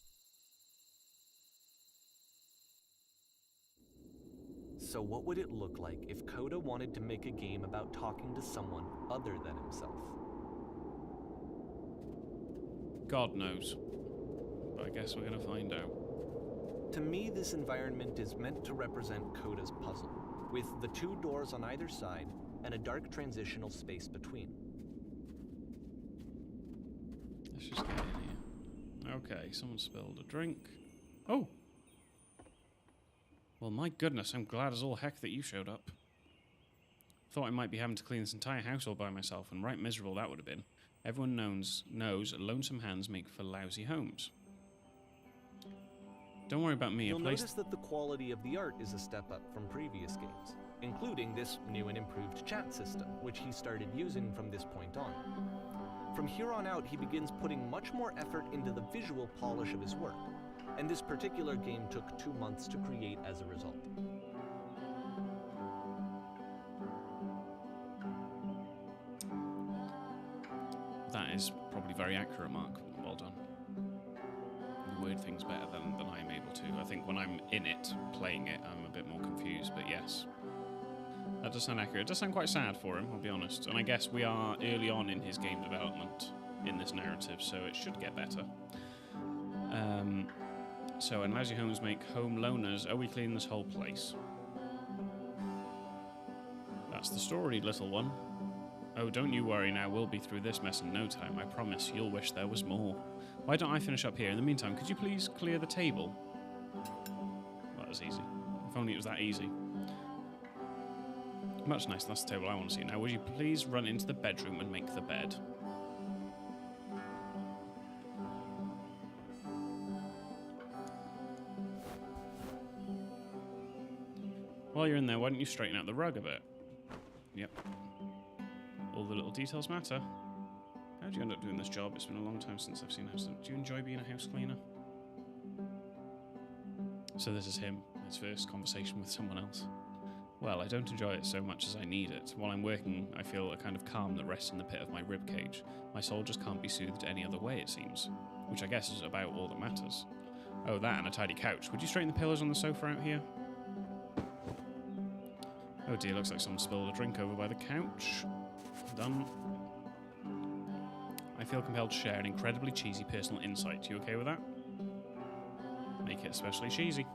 So what would it look like if Coda wanted to make a game about talking to someone other than himself? God knows. But I guess we're going to find out. To me, this environment is meant to represent Coda's puzzle, with the 2 doors on either side and a dark transitional space between. Let's just get in here. Okay, someone spilled a drink. Oh! Well, my goodness, I'm glad as all heck that you showed up. Thought I might be having to clean this entire house all by myself, and right miserable that would have been. Everyone knows lonesome hands make for lousy homes. Don't worry about me. You'll notice that the quality of the art is a step up from previous games, including this new and improved chat system, which he started using from this point on. From here on out, he begins putting much more effort into the visual polish of his work, and this particular game took 2 months to create as a result. That is probably very accurate, Mark. Well done. You word things better than I'm able to. I think when I'm in it, playing it, I'm a bit more confused, but yes. That does sound accurate. It does sound quite sad for him, I'll be honest. And I guess we are early on in his game development in this narrative, so it should get better. So, and lousy homes make home loners. Are we cleaning this whole place? That's the story, little one. Oh, don't you worry now. We'll be through this mess in no time. I promise. You'll wish there was more. Why don't I finish up here? In the meantime, could you please clear the table? Well, that was easy. If only it was that easy. Much nicer. That's the table I want to see. Now, would you please run into the bedroom and make the bed? While you're in there, why don't you straighten out the rug a bit? Yep. All the little details matter. How'd you end up doing this job? It's been a long time since I've seen a house. Do you enjoy being a house cleaner? So this is him, his first conversation with someone else. Well, I don't enjoy it so much as I need it. While I'm working, I feel a kind of calm that rests in the pit of my ribcage. My soul just can't be soothed any other way, it seems. Which I guess is about all that matters. Oh, that and a tidy couch. Would you straighten the pillows on the sofa out here? Oh dear, looks like someone spilled a drink over by the couch. Done. I feel compelled to share an incredibly cheesy personal insight. You okay with that? Make it especially cheesy.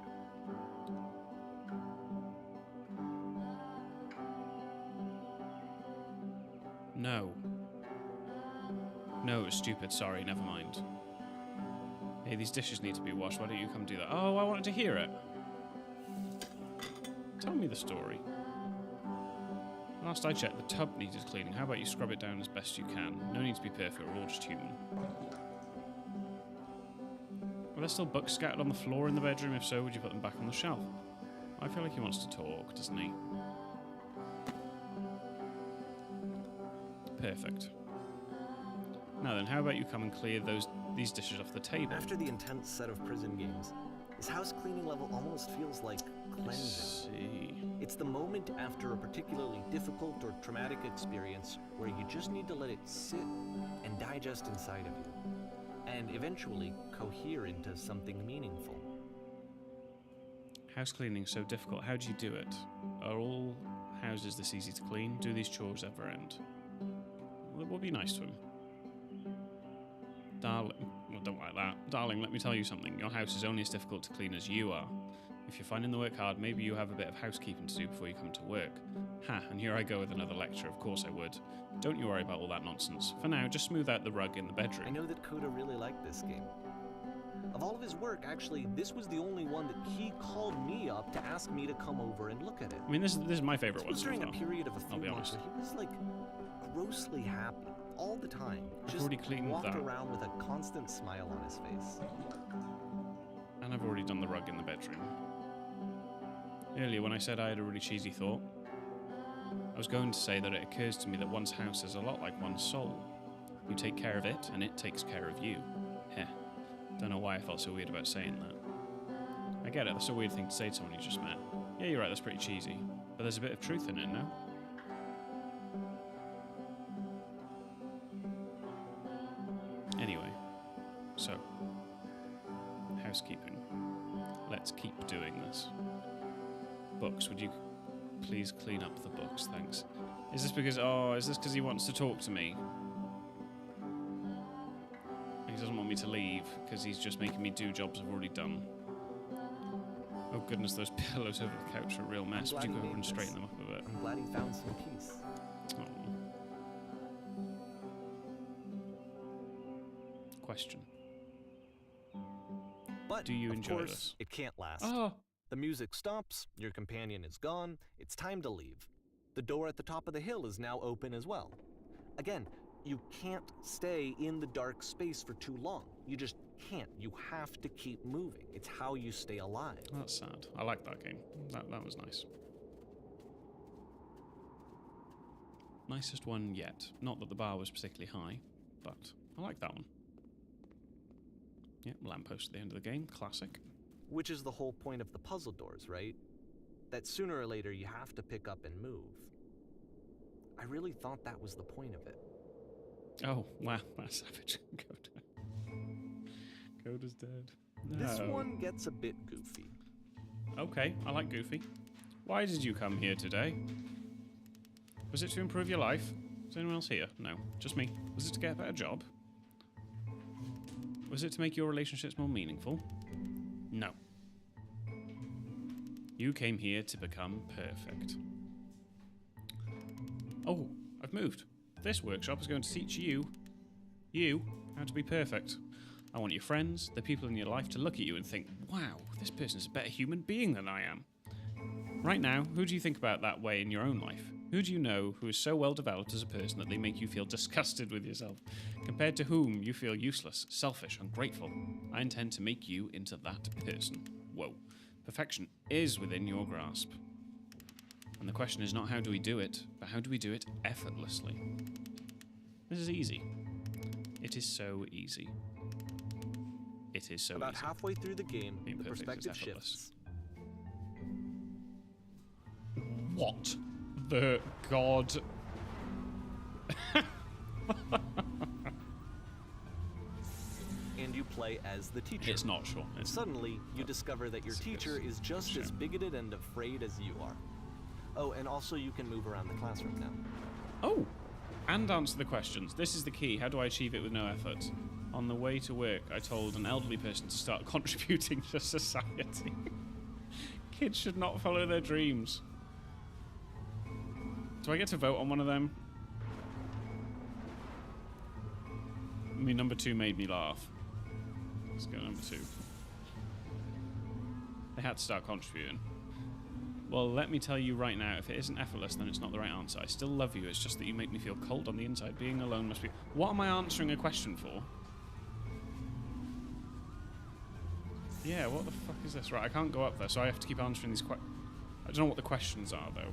No. No, it was stupid. Sorry, never mind. Hey, these dishes need to be washed. Why don't you come do that? Oh, I wanted to hear it. Tell me the story. Last I checked, the tub needed cleaning. How about you scrub it down as best you can? No need to be perfect, we're all just human. Are there still books scattered on the floor in the bedroom? If so, would you put them back on the shelf? I feel like he wants to talk, doesn't he? Perfect. Now then, how about you come and clear these dishes off the table? After the intense set of prison games, this house cleaning level almost feels like cleansing. It's the moment after a particularly difficult or traumatic experience where you just need to let it sit and digest inside of you, and eventually cohere into something meaningful. House cleaning so difficult. How do you do it? Are all houses this easy to clean? Do these chores ever end? Well, it would be nice to him. Darling, well, don't like that. Darling, let me tell you something. Your house is only as difficult to clean as you are. If you're finding the work hard, maybe you have a bit of housekeeping to do before you come to work. Ha, and here I go with another lecture. Of course I would. Don't you worry about all that nonsense. For now, just smooth out the rug in the bedroom. I know that Coda really liked this game. Of all of his work, actually, this was the only one that he called me up to ask me to come over and look at it. I mean, this is my favorite one. This was during a period of a few months honest. where he was like grossly happy all the time. I've Just already cleaned walked that. around with a constant smile on his face. And I've already done the rug in the bedroom. Earlier, when I said I had a really cheesy thought, I was going to say that it occurs to me that one's house is a lot like one's soul. You take care of it, and it takes care of you. Heh. Don't know why I felt so weird about saying that. I get it, that's a weird thing to say to someone you just met. Yeah, you're right, that's pretty cheesy. But there's a bit of truth in it, no? Anyway, so, housekeeping. Let's keep doing this. Books, would you please clean up the books, thanks. Is this because he wants to talk to me? He doesn't want me to leave, because he's just making me do jobs I've already done. Oh goodness, those pillows over the couch are a real mess. Would you go over and straighten them up a bit? I'm glad he found some peace. Oh. Question. But do you of enjoy course, this? It can't last. Oh! The music stops, your companion is gone, it's time to leave. The door at the top of the hill is now open as well. Again, you can't stay in the dark space for too long. You just can't. You have to keep moving. It's how you stay alive. That's sad. I like that game. That was nice. Nicest one yet. Not that the bar was particularly high, but I like that one. Yep, lamppost at the end of the game. Classic. Which is the whole point of the puzzle doors, right? That sooner or later you have to pick up and move. I really thought that was the point of it. Oh, wow. That's savage. Coda's dead. No. This one gets a bit goofy. Okay, I like goofy. Why did you come here today? Was it to improve your life? Is anyone else here? No, just me. Was it to get a better job? Was it to make your relationships more meaningful? No. You came here to become perfect. Oh, I've moved. This workshop is going to teach you, how to be perfect. I want your friends, the people in your life, to look at you and think, wow, this person is a better human being than I am. Right now, who do you think about that way in your own life? Who do you know who is so well developed as a person that they make you feel disgusted with yourself? Compared to whom you feel useless, selfish, ungrateful. I intend to make you into that person. Whoa. Perfection is within your grasp. And the question is not how do we do it, but how do we do it effortlessly? This is easy. It is so easy. It is so About easy. halfway through the game, Being the perfect is perspective effortless. shifts. What the god? And you play as the teacher. It's not sure. It's Suddenly, you discover that your it's a good teacher is just as bigoted and afraid as you are. Oh, and also you can move around the classroom now. Oh! And answer the questions. This is the key. How do I achieve it with no effort? On the way to work, I told an elderly person to start contributing to society. Kids should not follow their dreams. Do I get to vote on one of them? I mean, number 2 made me laugh. Let's go number 2. They had to start contributing. Well, let me tell you right now, if it isn't effortless, then it's not the right answer. I still love you, it's just that you make me feel cold on the inside. Being alone must be... What am I answering a question for? Yeah, what the fuck is this? Right, I can't go up there, so I have to keep answering these questions. I don't know what the questions are, though.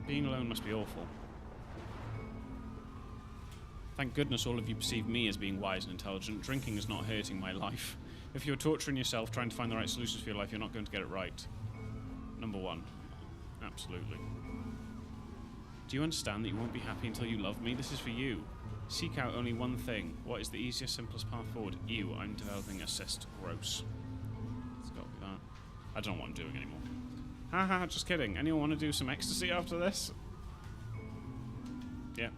Being alone must be awful. Thank goodness all of you perceive me as being wise and intelligent. Drinking is not hurting my life. If you're torturing yourself trying to find the right solutions for your life, you're not going to get it right. Number 1. Absolutely. Do you understand that you won't be happy until you love me? This is for you. Seek out only one thing. What is the easiest, simplest path forward? You. I'm developing a cyst. Gross. It's got to be that. I don't know what I'm doing anymore. Haha, just kidding. Anyone want to do some ecstasy after this? Yeah.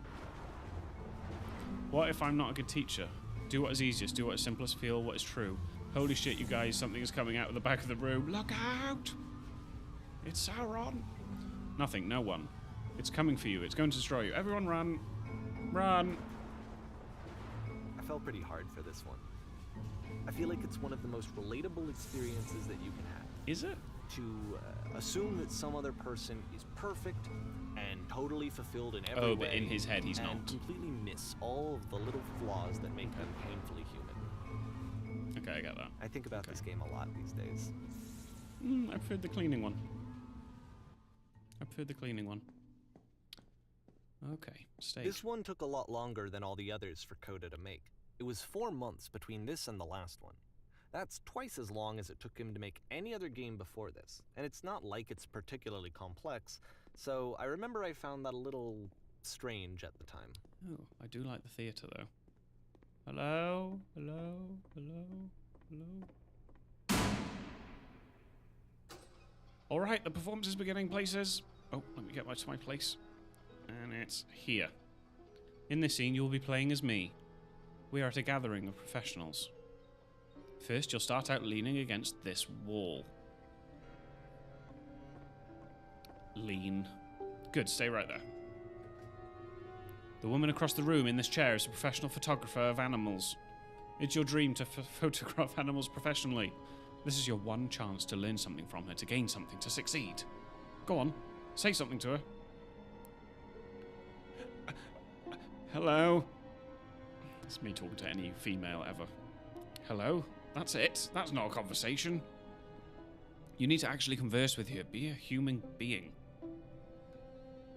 What if I'm not a good teacher? Do what is easiest, do what is simplest, feel what is true. Holy shit, you guys, something is coming out of the back of the room. Look out! It's Sauron! Nothing, no one. It's coming for you, it's going to destroy you. Everyone run! Run! I felt pretty hard for this one. I feel like it's one of the most relatable experiences that you can have. Is it? To assume that some other person is perfect and totally fulfilled in every way. Oh, but in his head he's and not. completely miss all of the little flaws that make them painfully human. Okay, I get that. I think about this game a lot these days. I preferred the cleaning one. I preferred the cleaning one. Okay, stage. This one took a lot longer than all the others for Coda to make. It was 4 months between this and the last one. That's twice as long as it took him to make any other game before this, and it's not like it's particularly complex, so I remember I found that a little strange at the time. Oh, I do like the theatre, though. Hello? Hello? Hello? Hello? Alright, the performance is beginning, places. Oh, let me get to my place. And it's here. In this scene, you will be playing as me. We are at a gathering of professionals. First, you'll start out leaning against this wall. Lean. Good, stay right there. The woman across the room in this chair is a professional photographer of animals. It's your dream to photograph animals professionally. This is your one chance to learn something from her, to gain something, to succeed. Go on, say something to her. Hello? It's me talking to any female ever. Hello? That's it. That's not a conversation. You need to actually converse with her. Be a human being.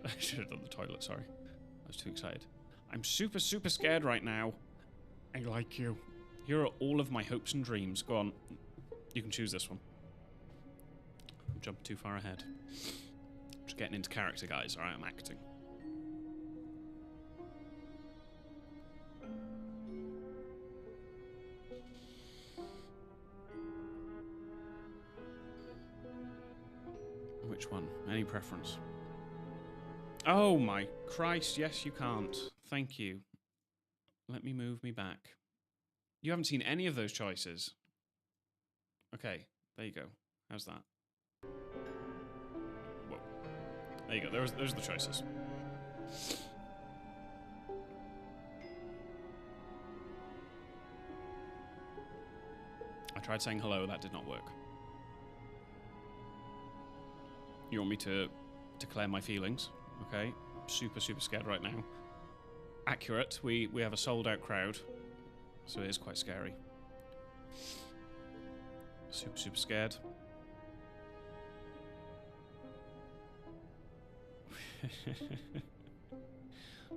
I should have done the toilet, sorry. I was too excited. I'm super, super scared right now. I like you. Here are all of my hopes and dreams. Go on. You can choose this one. I'm jumping too far ahead. Just getting into character, guys. Alright, I'm acting. Which one? Any preference? Oh my Christ, yes you can't. Thank you. Let me move me back. You haven't seen any of those choices. Okay, there you go. How's that? Whoa. There you go, those are the choices. I tried saying hello, that did not work. You want me to declare my feelings? Okay. Super, super scared right now. Accurate. We have a sold-out crowd. So it is quite scary. Super, super scared.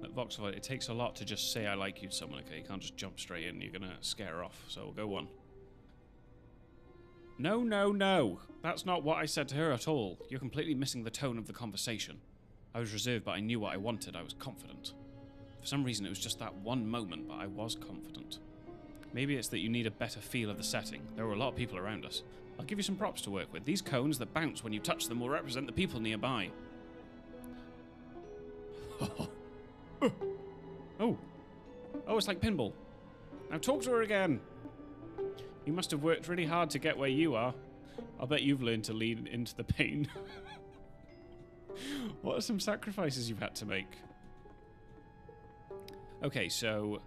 Look, Voxel, it takes a lot to just say I like you to someone, okay? You can't just jump straight in. You're gonna scare her off, so we'll go on. No, no, no. That's not what I said to her at all. You're completely missing the tone of the conversation. I was reserved, but I knew what I wanted. I was confident. For some reason, it was just that one moment, but I was confident. Maybe it's that you need a better feel of the setting. There were a lot of people around us. I'll give you some props to work with. These cones that bounce when you touch them will represent the people nearby. Oh. Oh, it's like pinball. Now talk to her again. You must have worked really hard to get where you are. I'll bet you've learned to lean into the pain. What are some sacrifices you've had to make? Okay, so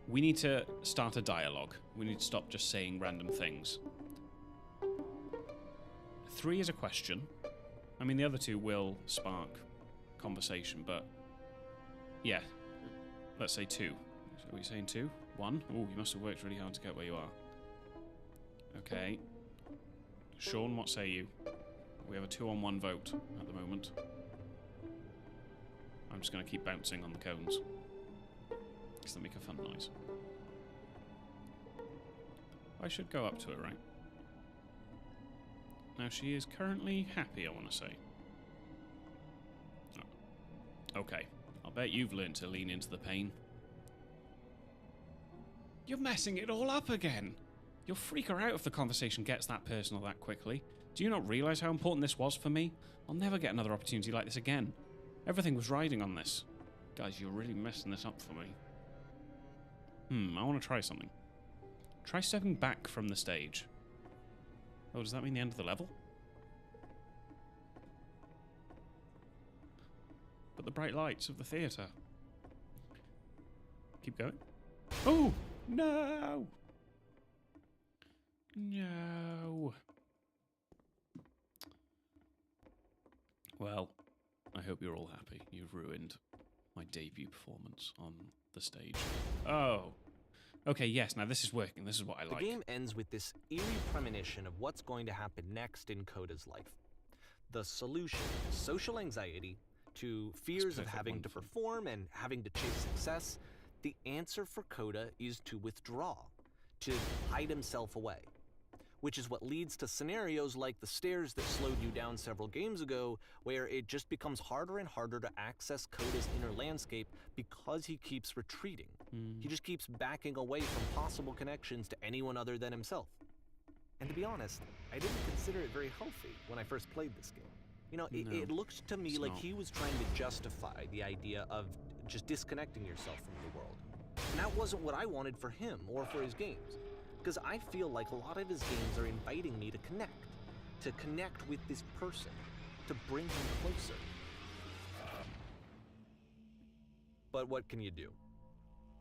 we need to start a dialogue. We need to stop just saying random things. 3 is a question. I mean, the other 2 will spark conversation, but yeah, let's say 2. Are we saying 2? 1? Oh, you must have worked really hard to get where you are. Okay. Sean, what say you? We have a 2-on-1 vote at the moment. I'm just going to keep bouncing on the cones, because they make a fun noise. I should go up to her, right? Now, she is currently happy, I want to say. Oh. Okay. I'll bet you've learned to lean into the pain. You're messing it all up again. You'll freak her out if the conversation gets that personal that quickly. Do you not realise how important this was for me? I'll never get another opportunity like this again. Everything was riding on this. Guys, you're really messing this up for me. I want to try something. Try stepping back from the stage. Oh, does that mean the end of the level? But the bright lights of the theatre. Keep going. Oh, no! No. Well, I hope you're all happy. You've ruined my debut performance on the stage. Oh. Okay, yes, now this is working. This is what I like. The game ends with this eerie premonition of what's going to happen next in Coda's life. The solution to social anxiety, to fears of having to perform and having to chase success, the answer for Coda is to withdraw, to hide himself away. Which is what leads to scenarios like the stairs that slowed you down several games ago, where it just becomes harder and harder to access Coda's inner landscape because he keeps retreating. He just keeps backing away from possible connections to anyone other than himself. And to be honest, I didn't consider it very healthy when I first played this game. You know, it looked to me like he was trying to justify the idea of just disconnecting yourself from the world. And that wasn't what I wanted for him or for his games. Because I feel like a lot of his games are inviting me to connect with this person, to bring him closer. But what can you do?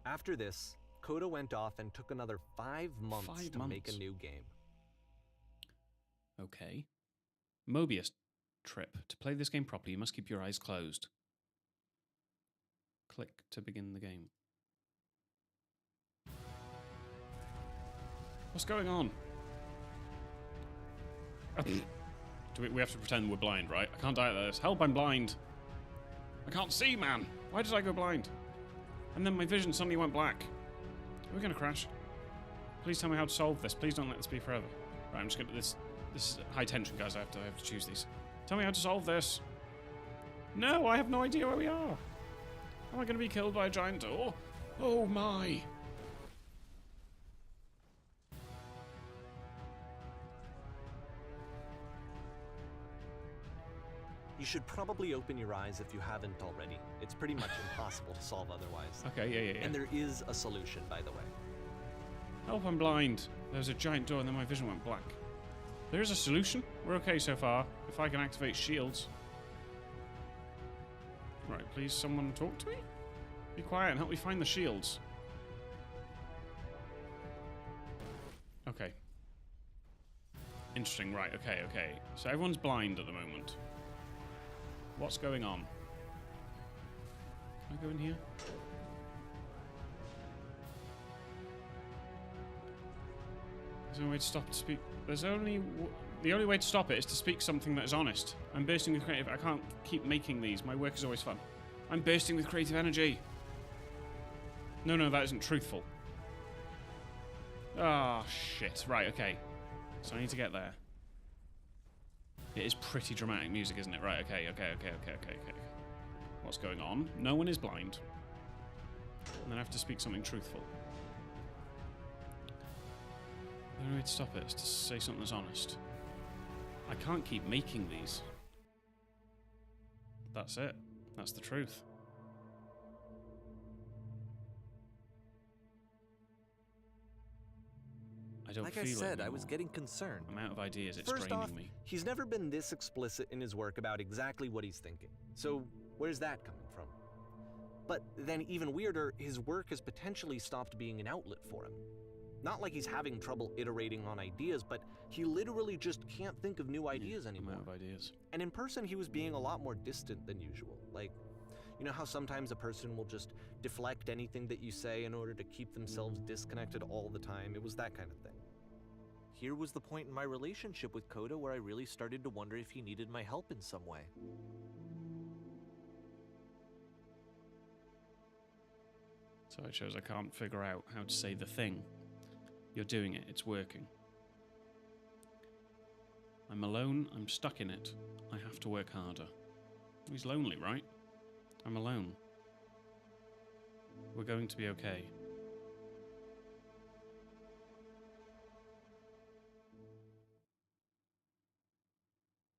After this, Coda went off and took another 5 months to make a new game. Okay. Mobius trip. To play this game properly, you must keep your eyes closed. Click to begin the game. What's going on? We have to pretend we're blind, right? I can't die at this. Help, I'm blind. I can't see, man. Why did I go blind? And then my vision suddenly went black. Are we going to crash? Please tell me how to solve this. Please don't let this be forever. Right, I'm just going to... This is high tension, guys. I have to choose these. Tell me how to solve this. No, I have no idea where we are. Am I going to be killed by a giant door? Oh, my. You should probably open your eyes if you haven't already. It's pretty much impossible to solve otherwise. Okay, yeah. And there is a solution, by the way. Help, I'm blind. There was a giant door and then my vision went black. There is a solution? We're okay so far. If I can activate shields. Right, please someone talk to me? Be quiet and help me find the shields. Okay. Interesting, right, okay. So everyone's blind at the moment. What's going on? Can I go in here? There's no way to stop to speak. There's only The only way to stop it is to speak something that is honest. I'm bursting with creative... I can't keep making these. My work is always fun. I'm bursting with creative energy. No, that isn't truthful. Ah, shit. Right, okay. So I need to get there. It is pretty dramatic music, isn't it? Right, okay. What's going on? No one is blind. And then I have to speak something truthful. The only way to stop it is to say something that's honest. I can't keep making these. That's it. That's the truth. I don't feel it Like I said, anymore. I was getting concerned. I'm out of ideas. It's First draining off, me. he's never been this explicit in his work about exactly what he's thinking. So where's that coming from? But then even weirder, his work has potentially stopped being an outlet for him. Not like he's having trouble iterating on ideas, but he literally just can't think of new ideas anymore. I'm out of ideas. And in person, he was being a lot more distant than usual. Like, you know how sometimes a person will just deflect anything that you say in order to keep themselves disconnected all the time? It was that kind of thing. Here was the point in my relationship with Coda where I really started to wonder if he needed my help in some way. So it shows I can't figure out how to say the thing. You're doing it. It's working. I'm alone. I'm stuck in it. I have to work harder. He's lonely, right? I'm alone. We're going to be okay.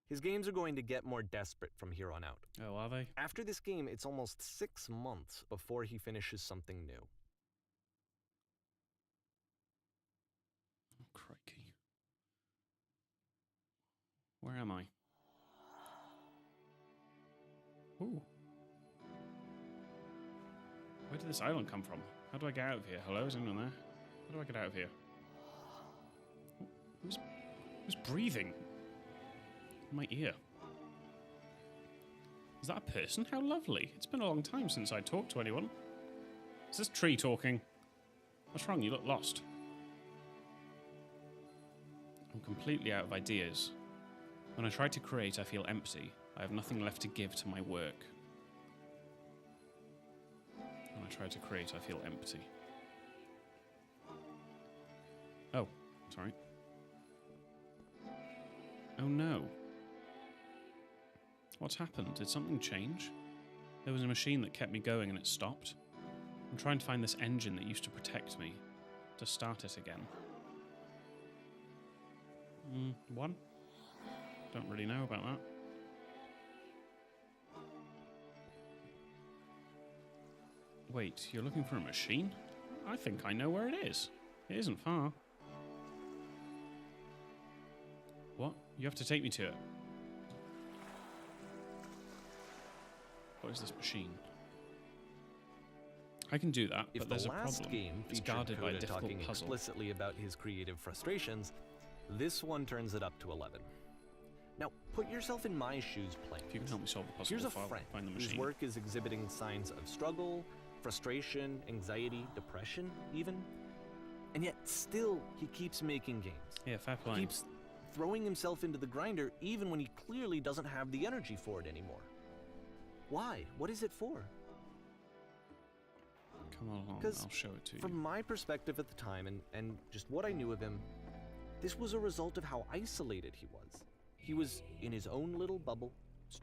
His games are going to get more desperate from here on out. Oh, are they? After this game, it's almost 6 months before he finishes something new. Oh, crikey. Where am I? Ooh. Where did this island come from? How do I get out of here? Hello, is anyone there? How do I get out of here? Who's breathing? In my ear. Is that a person? How lovely. It's been a long time since I talked to anyone. Is this tree talking? What's wrong? You look lost. I'm completely out of ideas. When I try to create, I feel empty. I have nothing left to give to my work. When I try to create, I feel empty. Oh, sorry. Oh no. What's happened? Did something change? There was a machine that kept me going and it stopped. I'm trying to find this engine that used to protect me, to start it again. One? Don't really know about that. Wait, you're looking for a machine? I think I know where it is. It isn't far. What? You have to take me to it. What is this machine? I can do that, If but there's the a last problem. game It's featured guarded by a Coda difficult talking puzzle. explicitly about his creative frustrations, this one turns it up to 11. Now, put yourself in my shoes playing. If you can help me solve the puzzle, Here's a I'll friend find the whose machine. work is exhibiting signs of struggle, frustration, anxiety, depression, even. And yet, still, he keeps making games. Yeah, fair play. He keeps throwing himself into the grinder even when he clearly doesn't have the energy for it anymore. Why? What is it for? Come along, 'Cause I'll show it to you. From my perspective at the time and just what I knew of him, this was a result of how isolated he was. He was in his own little bubble,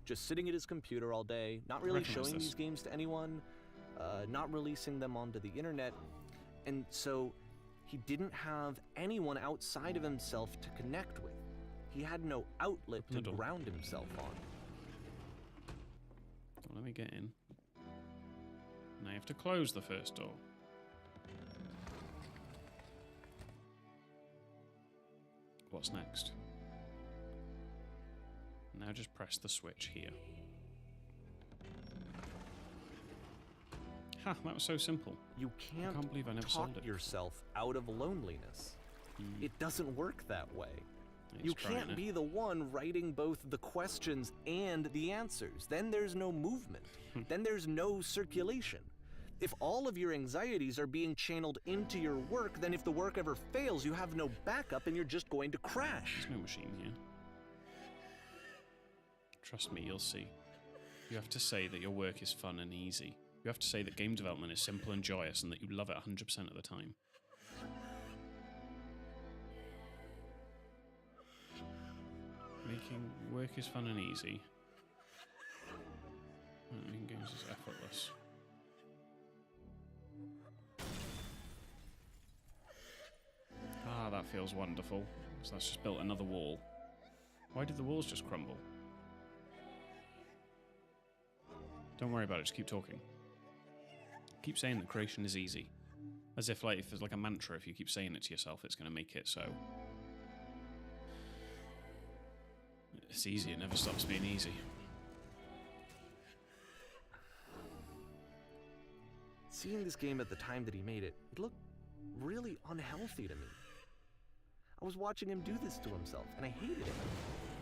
just sitting at his computer all day, not really recognize showing this. these games to anyone, not releasing them onto the internet, and so he didn't have anyone outside of himself to connect with. He had no outlet Open the to door. ground himself on. Well, let me get in. Now you have to close the first door. What's next? Now just press the switch here. Ha, that was so simple. You I can't can't believe I never talk solved it. yourself out of loneliness. It doesn't work that way. It's You trying can't it. be the one writing both the questions and the answers. Then there's no movement. Then there's no circulation. If all of your anxieties are being channeled into your work, then if the work ever fails, you have no backup and you're just going to crash. There's no machine here. Trust me, you'll see. You have to say that your work is fun and easy. You have to say that game development is simple and joyous and that you love it 100% of the time. Making work is fun and easy. Making games is effortless. Ah, that feels wonderful. So that's just built another wall. Why did the walls just crumble? Don't worry about it, just keep talking. Keep saying that creation is easy. As if, like, if there's like a mantra, if you keep saying it to yourself, it's going to make it so. It's easy, it never stops being easy. Seeing this game at the time that he made it, it looked really unhealthy to me. I was watching him do this to himself, and I hated it.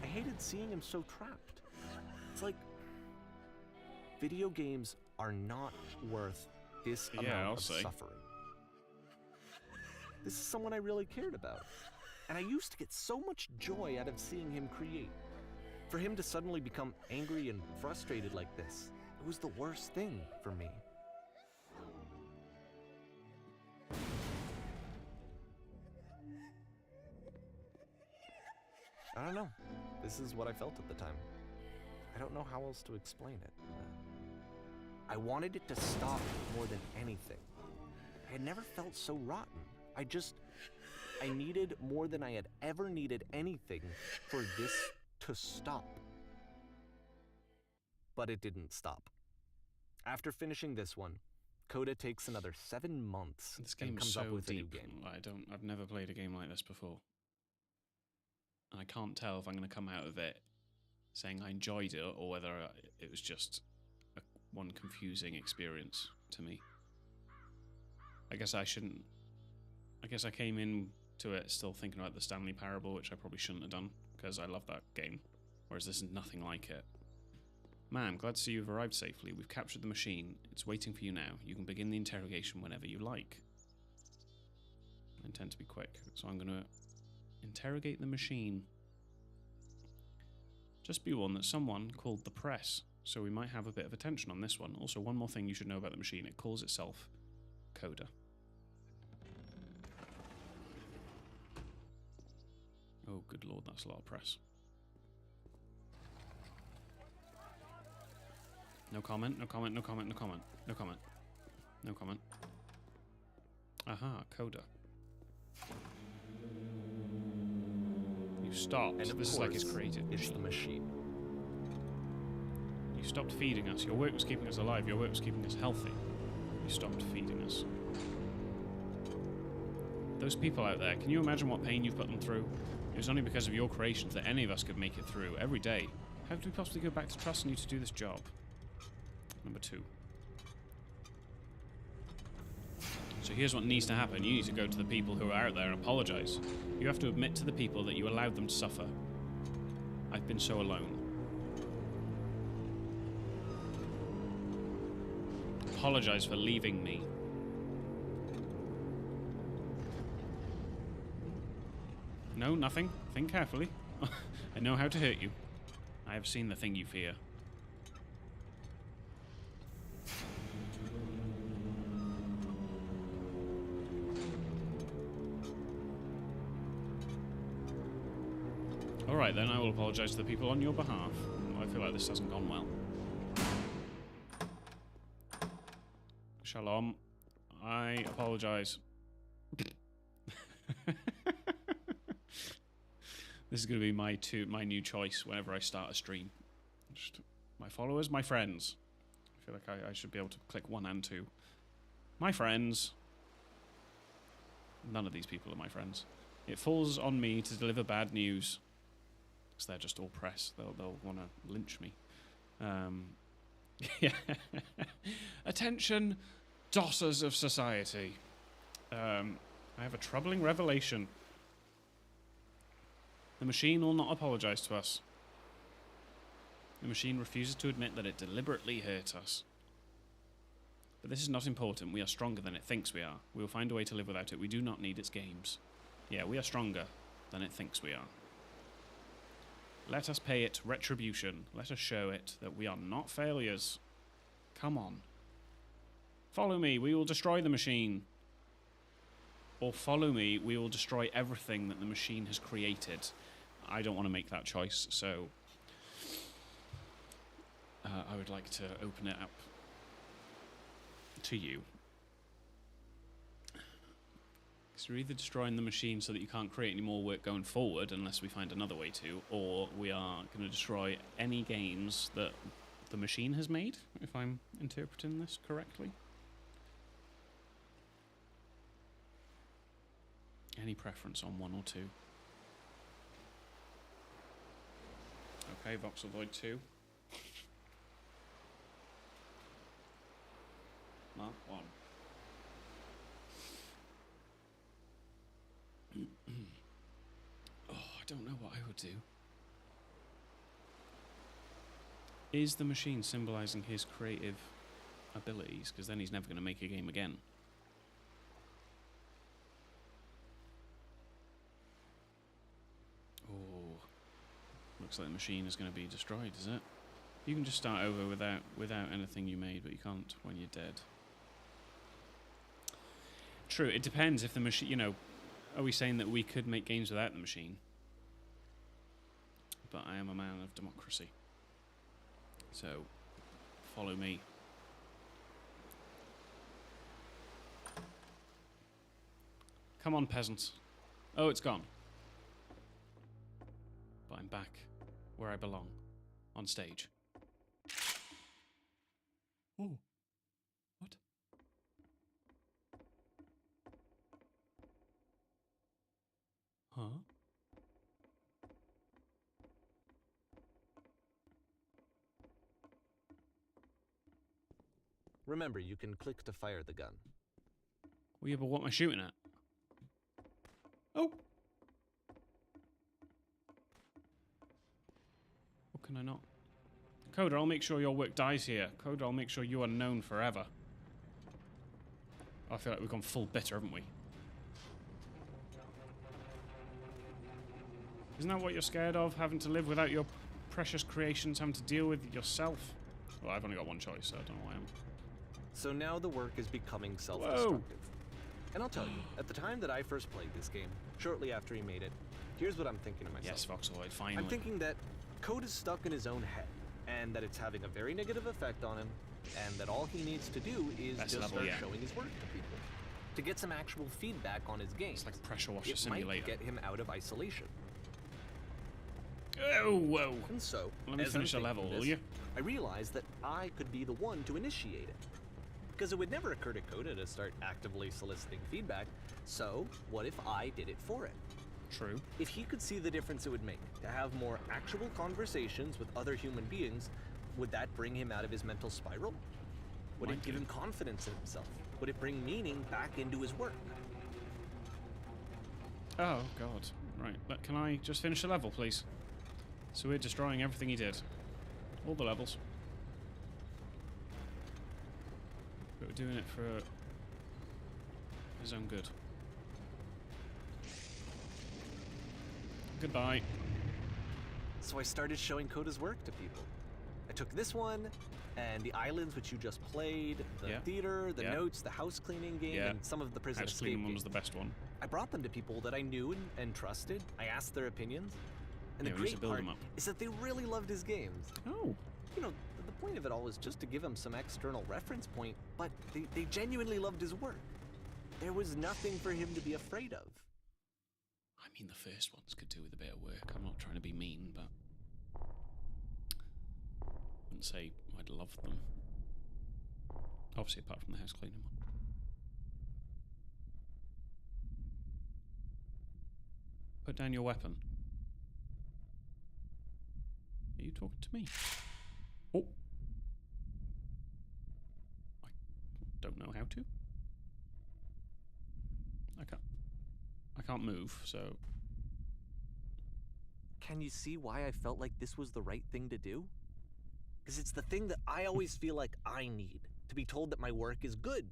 I hated seeing him so trapped. It's like, video games are not worth this amount of suffering. This is someone I really cared about, and I used to get so much joy out of seeing him create. For him to suddenly become angry and frustrated like this, it was the worst thing for me. I don't know. This is what I felt at the time. I don't know how else to explain it. I wanted it to stop more than anything. I had never felt so rotten. I needed more than I had ever needed anything for this to stop. But it didn't stop. After finishing this one, Coda takes another 7 months and comes up with a new game. I've never played a game like this before. And I can't tell if I'm going to come out of it saying I enjoyed it or whether it was just one confusing experience to me. I guess I came into it still thinking about the Stanley Parable, which I probably shouldn't have done, because I love that game, whereas this is nothing like it. Ma'am, glad to see you've arrived safely. We've captured the machine. It's waiting for you now. You can begin the interrogation whenever you like. I intend to be quick, so I'm going to interrogate the machine. Just be warned that someone called the press, so we might have a bit of attention on this one. Also, one more thing you should know about the machine. It calls itself Coda. Oh, good lord, that's a lot of press. No comment, no comment, no comment, no comment, no comment, no comment. Aha, Coda. You stopped. And of this is like his creative it's the machine. You stopped feeding us. Your work was keeping us alive. Your work was keeping us healthy. You stopped feeding us. Those people out there, can you imagine what pain you've put them through? It was only because of your creations that any of us could make it through every day. How could we possibly go back to trusting you to do this job? Number 2. So here's what needs to happen. You need to go to the people who are out there and apologize. You have to admit to the people that you allowed them to suffer. I've been so alone. Apologize for leaving me. No, nothing. Think carefully. I know how to hurt you. I have seen the thing you fear. Alright then, I will apologize to the people on your behalf. I feel like this hasn't gone well. Shalom. I apologize. This is going to be my new choice whenever I start a stream. Just my followers, my friends. I feel like I should be able to click 1 and 2. My friends. None of these people are my friends. It falls on me to deliver bad news. Because they're just all press. They'll want to lynch me. Yeah. Attention, dossers of society. I have a troubling revelation. The machine will not apologize to us. The machine refuses to admit that it deliberately hurt us. But this is not important. We are stronger than it thinks we are. We will find a way to live without it. We do not need its games. Yeah, we are stronger than it thinks we are. Let us pay it retribution. Let us show it that we are not failures. Come on. Follow me. We will destroy the machine. Or follow me. We will destroy everything that the machine has created. I don't want to make that choice, so I would like to open it up to you. So you're either destroying the machine so that you can't create any more work going forward unless we find another way to, or we are going to destroy any games that the machine has made, if I'm interpreting this correctly. Any preference on 1 or 2? Okay, Voxel Void 2. Mark 1. Oh, I don't know what I would do. Is the machine symbolizing his creative abilities? Because then he's never going to make a game again. Oh, looks like the machine is going to be destroyed, is it? You can just start over without anything you made, but you can't when you're dead. True, it depends if the machine, you know, are we saying that we could make games without the machine? But I am a man of democracy. So, follow me. Come on, peasants. Oh, it's gone. But I'm back where I belong, on stage. Oh. What? Huh? Remember, you can click to fire the gun. Well, yeah, but what am I shooting at? Oh! What can I not? Coda, I'll make sure your work dies here. Coda, I'll make sure you are known forever. I feel like we've gone full bitter, haven't we? Isn't that what you're scared of? Having to live without your precious creations, having to deal with yourself? Well, I've only got one choice, so I don't know why I'm... So now the work is becoming self-destructive. And I'll tell you, at the time that I first played this game, shortly after he made it, here's what I'm thinking to myself. Yes, Voxeloid, finally. I'm thinking that Code is stuck in his own head, and that it's having a very negative effect on him, and that all he needs to do is just start showing his work to people. To get some actual feedback on his game. It's like a pressure washer simulator. It might get him out of isolation. Oh, whoa. And so, let me finish a level, will you? I realized that I could be the one to initiate it. Because it would never occur to Coda to start actively soliciting feedback, so what if I did it for him? True. If he could see the difference it would make to have more actual conversations with other human beings, would that bring him out of his mental spiral? Would it give him confidence in himself? Would it bring meaning back into his work? Oh, God. Right, but can I just finish the level, please? So we're destroying everything he did. All the levels. But we're doing it for his own good. Goodbye. So I started showing Coda's work to people. I took this one, and the islands which you just played, the theater, the notes, the house cleaning game, and some of the prison escape games. House cleaning one was the best one. I brought them to people that I knew and trusted. I asked their opinions. And the great part is that they really loved his games. Oh. You know, the point of it all was just to give him some external reference point, but they genuinely loved his work. There was nothing for him to be afraid of. I mean, the first ones could do with a bit of work. I'm not trying to be mean, but I wouldn't say I'd love them. Obviously, apart from the house cleaning one. Put down your weapon. Are you talking to me? Oh. I don't know how to. I can't move, so... Can you see why I felt like this was the right thing to do? Because it's the thing that I always feel like I need. to be told that my work is good,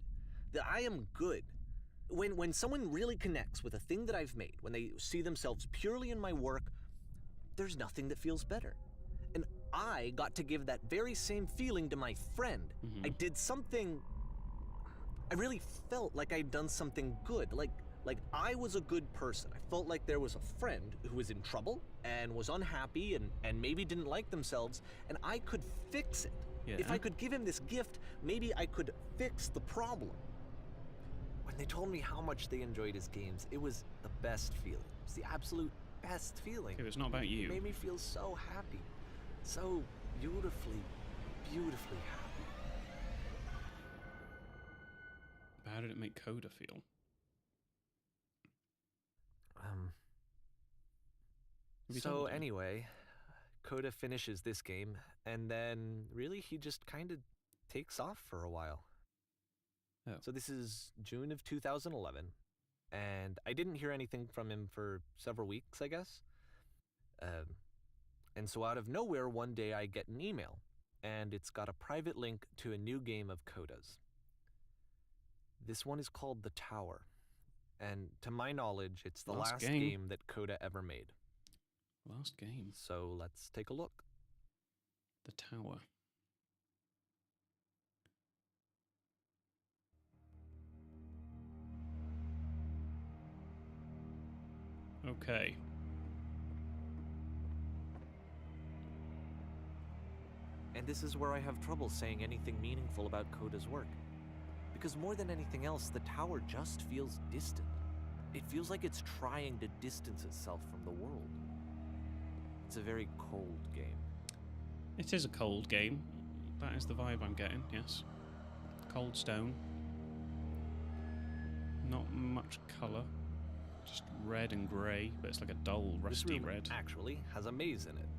that I am good. When someone really connects with a thing that I've made, when they see themselves purely in my work, there's nothing that feels better. And I got to give that very same feeling to my friend. I did something, I really felt like I'd done something good, like I was a good person. I felt like there was a friend who was in trouble and was unhappy and maybe didn't like themselves, and I could fix it. Yeah. If I could give him this gift, maybe I could fix the problem. When they told me how much they enjoyed his games, it was the best feeling. It was the absolute best feeling. Okay, it's not about you. It made me feel so happy. So beautifully, beautifully happy. How did it make Coda feel? Have you So told him? anyway, Coda finishes this game, and then really he just kind of takes off for a while. Oh. So this is June of 2011, and I didn't hear anything from him for several weeks, I guess. And so out of nowhere, one day I get an email, and it's got a private link to a new game of Coda's. This one is called The Tower, and to my knowledge, it's the last game that Coda ever made. Last game. So let's take a look. The Tower. Okay. And this is where I have trouble saying anything meaningful about Coda's work. Because more than anything else, the tower just feels distant. It feels like it's trying to distance itself from the world. It's a very cold game. It is a cold game. That is the vibe I'm getting, yes. Cold stone. Not much colour. Just red and grey, but it's like a dull, rusty this room red. Actually has a maze in it.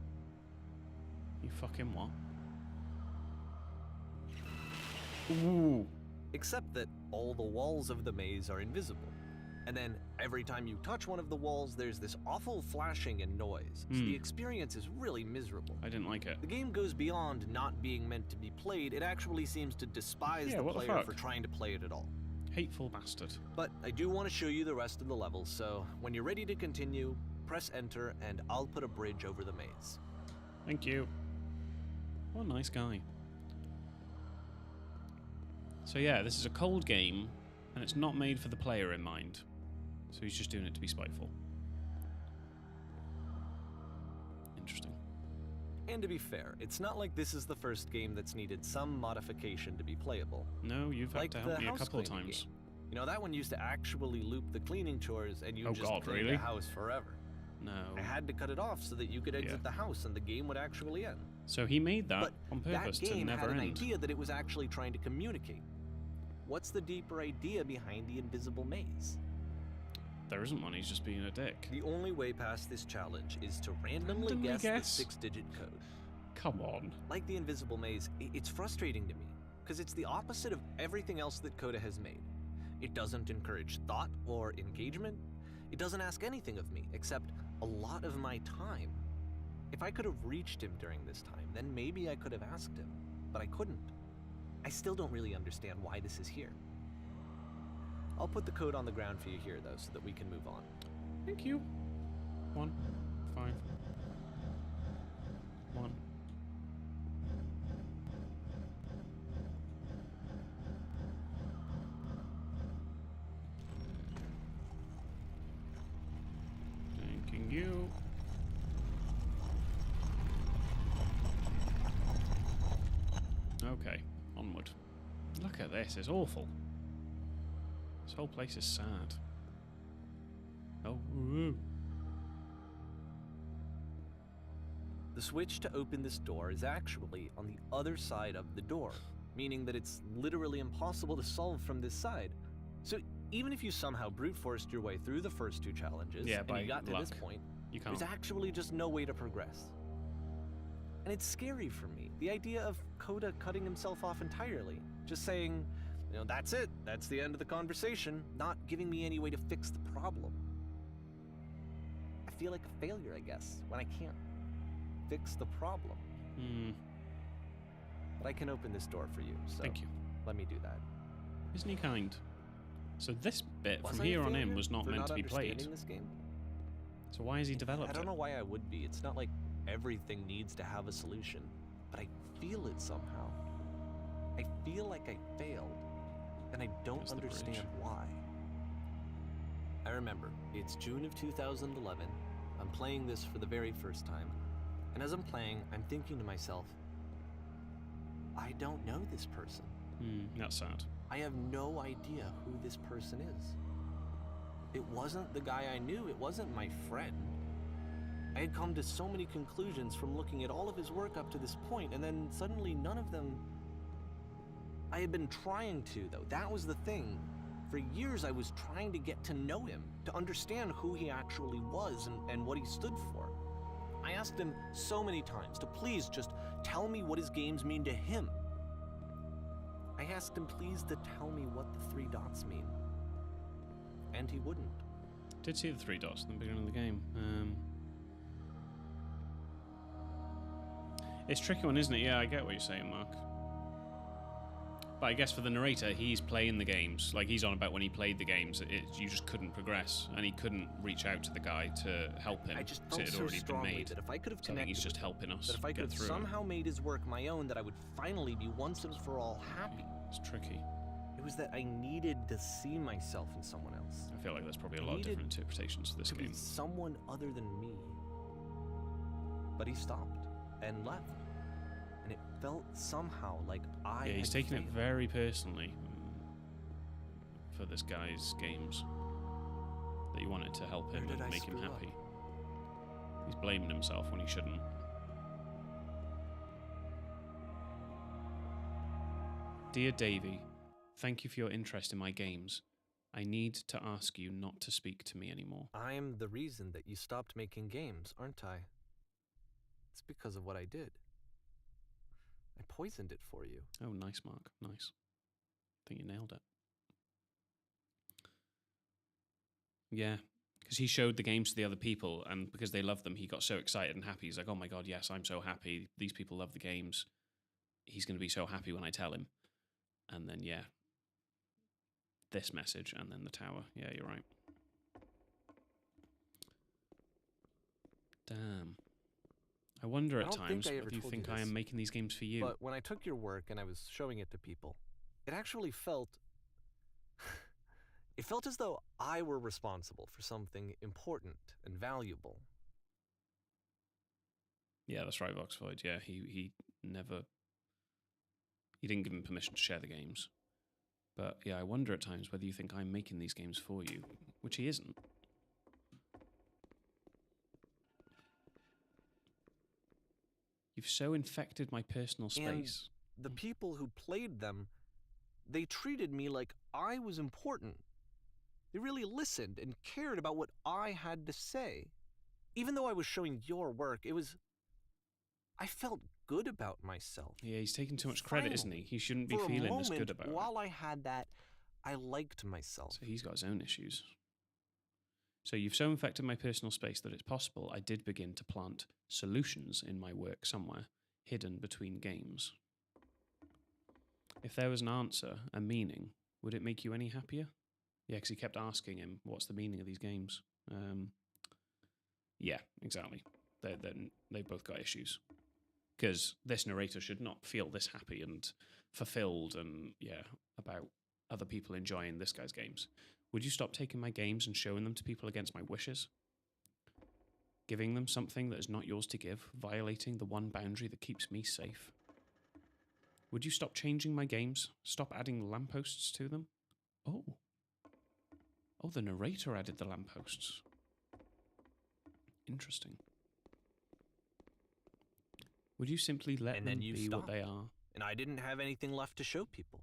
You fucking what? Ooh. Except that all the walls of the maze are invisible. And then every time you touch one of the walls, there's this awful flashing and noise. So the experience is really miserable. I didn't like it. The game goes beyond not being meant to be played. It actually seems to despise the player for trying to play it at all. Hateful bastard. But I do want to show you the rest of the levels, so when you're ready to continue, press enter and I'll put a bridge over the maze. Thank you. What a nice guy. So yeah, this is a cold game, and it's not made for the player in mind. So he's just doing it to be spiteful. Interesting. And to be fair, it's not like this is the first game that's needed some modification to be playable. No, you've had to help me a couple of times. Game. You know, that one used to actually loop the cleaning chores and you just clean really? the house forever. No. I had to cut it off so that you could exit the house and the game would actually end. So he made that But on purpose that game to never had an end. idea that it was actually trying to communicate. What's the deeper idea behind the invisible maze? There isn't one, he's just being a dick. The only way past this challenge is to randomly guess the 6-digit code. Come on. Like the invisible maze, it's frustrating to me, because it's the opposite of everything else that Coda has made. It doesn't encourage thought or engagement. It doesn't ask anything of me, except a lot of my time. If I could have reached him during this time, then maybe I could have asked him, but I couldn't. I still don't really understand why this is here. I'll put the code on the ground for you here, though, so that we can move on. Thank you. 1, 5, 1. Thanking you. Okay, onward. Look at this, it's awful. This whole place is sad. Oh, ooh. The switch to open this door is actually on the other side of the door, meaning that it's literally impossible to solve from this side. So even if you somehow brute forced your way through the first 2 challenges, and you got to this point, there's actually just no way to progress. And it's scary for me, the idea of Coda cutting himself off entirely, just saying, you know, that's it, that's the end of the conversation, not giving me any way to fix the problem. I feel like a failure, I guess, when I can't fix the problem. But I can open this door for you, so Thank you. let me do that. Isn't he kind? So this bit Was from I a here on in failure was not for meant to be played. understanding this game? So why has he developed I don't it? know why I would be. It's not like everything needs to have a solution, but I feel it somehow. I feel like I failed, and I don't There's the understand bridge. why. I remember, it's June of 2011. I'm playing this for the very first time, and as I'm playing, I'm thinking to myself, I don't know this person. That's sad. I have no idea who this person is. It wasn't the guy I knew, it wasn't my friend. I had come to so many conclusions from looking at all of his work up to this point, and then suddenly none of them... I had been trying to, though. That was the thing. For years I was trying to get to know him, to understand who he actually was and what he stood for. I asked him so many times to please just tell me what his games mean to him. I asked him please to tell me what the 3 dots mean. And he wouldn't. Did see the 3 dots at the beginning of the game. It's a tricky one, isn't it? Yeah, I get what you're saying, Mark. But I guess for the narrator, he's playing the games. Like, he's on about when he played the games, you just couldn't progress, and he couldn't reach out to the guy to help him. I just So felt it had so already been strongly made. that if I could have So I think he's connected just with helping us that if I could get have through somehow made his work my own, that I would finally be once and for all happy. It's tricky. It was that I needed to see myself in someone else. I feel like there's probably a I lot of needed different interpretations of this to game. be someone other than me. But he stopped and left. And it felt somehow like I Yeah, he's had taking it failed. very personally for this guy's games. That you wanted to help him Where did and I make him screw up? happy. He's blaming himself when he shouldn't. Dear Davy, thank you for your interest in my games. I need to ask you not to speak to me anymore. I'm the reason that you stopped making games, aren't I? It's because of what I did. I poisoned it for you. Oh, nice, Mark. Nice. I think you nailed it. Yeah, because he showed the games to the other people, and because they loved them, he got so excited and happy. He's like, oh my god, yes, I'm so happy. These people love the games. He's going to be so happy when I tell him. And then, yeah, this message, and then the tower. Yeah, you're right. Damn. I wonder at I don't times think I ever whether you told think you I am this, making these games for you. But when I took your work and I was showing it to people, it actually felt... it felt as though I were responsible for something important and valuable. Yeah, that's right, Voxvoid. Yeah, he never... He didn't give him permission to share the games. But yeah, I wonder at times whether you think I'm making these games for you, which he isn't. You've so infected my personal space. And the people who played them, they treated me like I was important. They really listened and cared about what I had to say. Even though I was showing your work, I felt good about myself. Yeah, he's taking too much credit, isn't he? He shouldn't be For a feeling this moment, good about it. while I had that, I liked myself. So he's got his own issues. So you've so infected my personal space that it's possible I did begin to plant solutions in my work somewhere, hidden between games. If there was an answer, a meaning, would it make you any happier? Yeah, because he kept asking him, what's the meaning of these games? Yeah, exactly. They've both got issues. Because this narrator should not feel this happy and fulfilled and, yeah, about other people enjoying this guy's games. Would you stop taking my games and showing them to people against my wishes? Giving them something that is not yours to give, violating the one boundary that keeps me safe? Would you stop changing my games? Stop adding lampposts to them? Oh. Oh, the narrator added the lampposts. Interesting. Would you simply let And them then you be what stopped. they are? And I didn't have anything left to show people.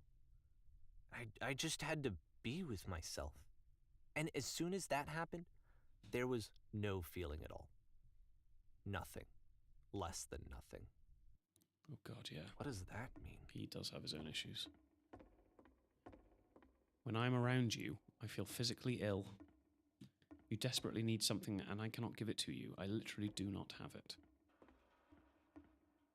I just had to be with myself. And as soon as that happened, there was no feeling at all. Nothing. Less than nothing. Oh god, yeah. What does that mean? He does have his own issues. When I'm around you, I feel physically ill. You desperately need something and I cannot give it to you. I literally do not have it.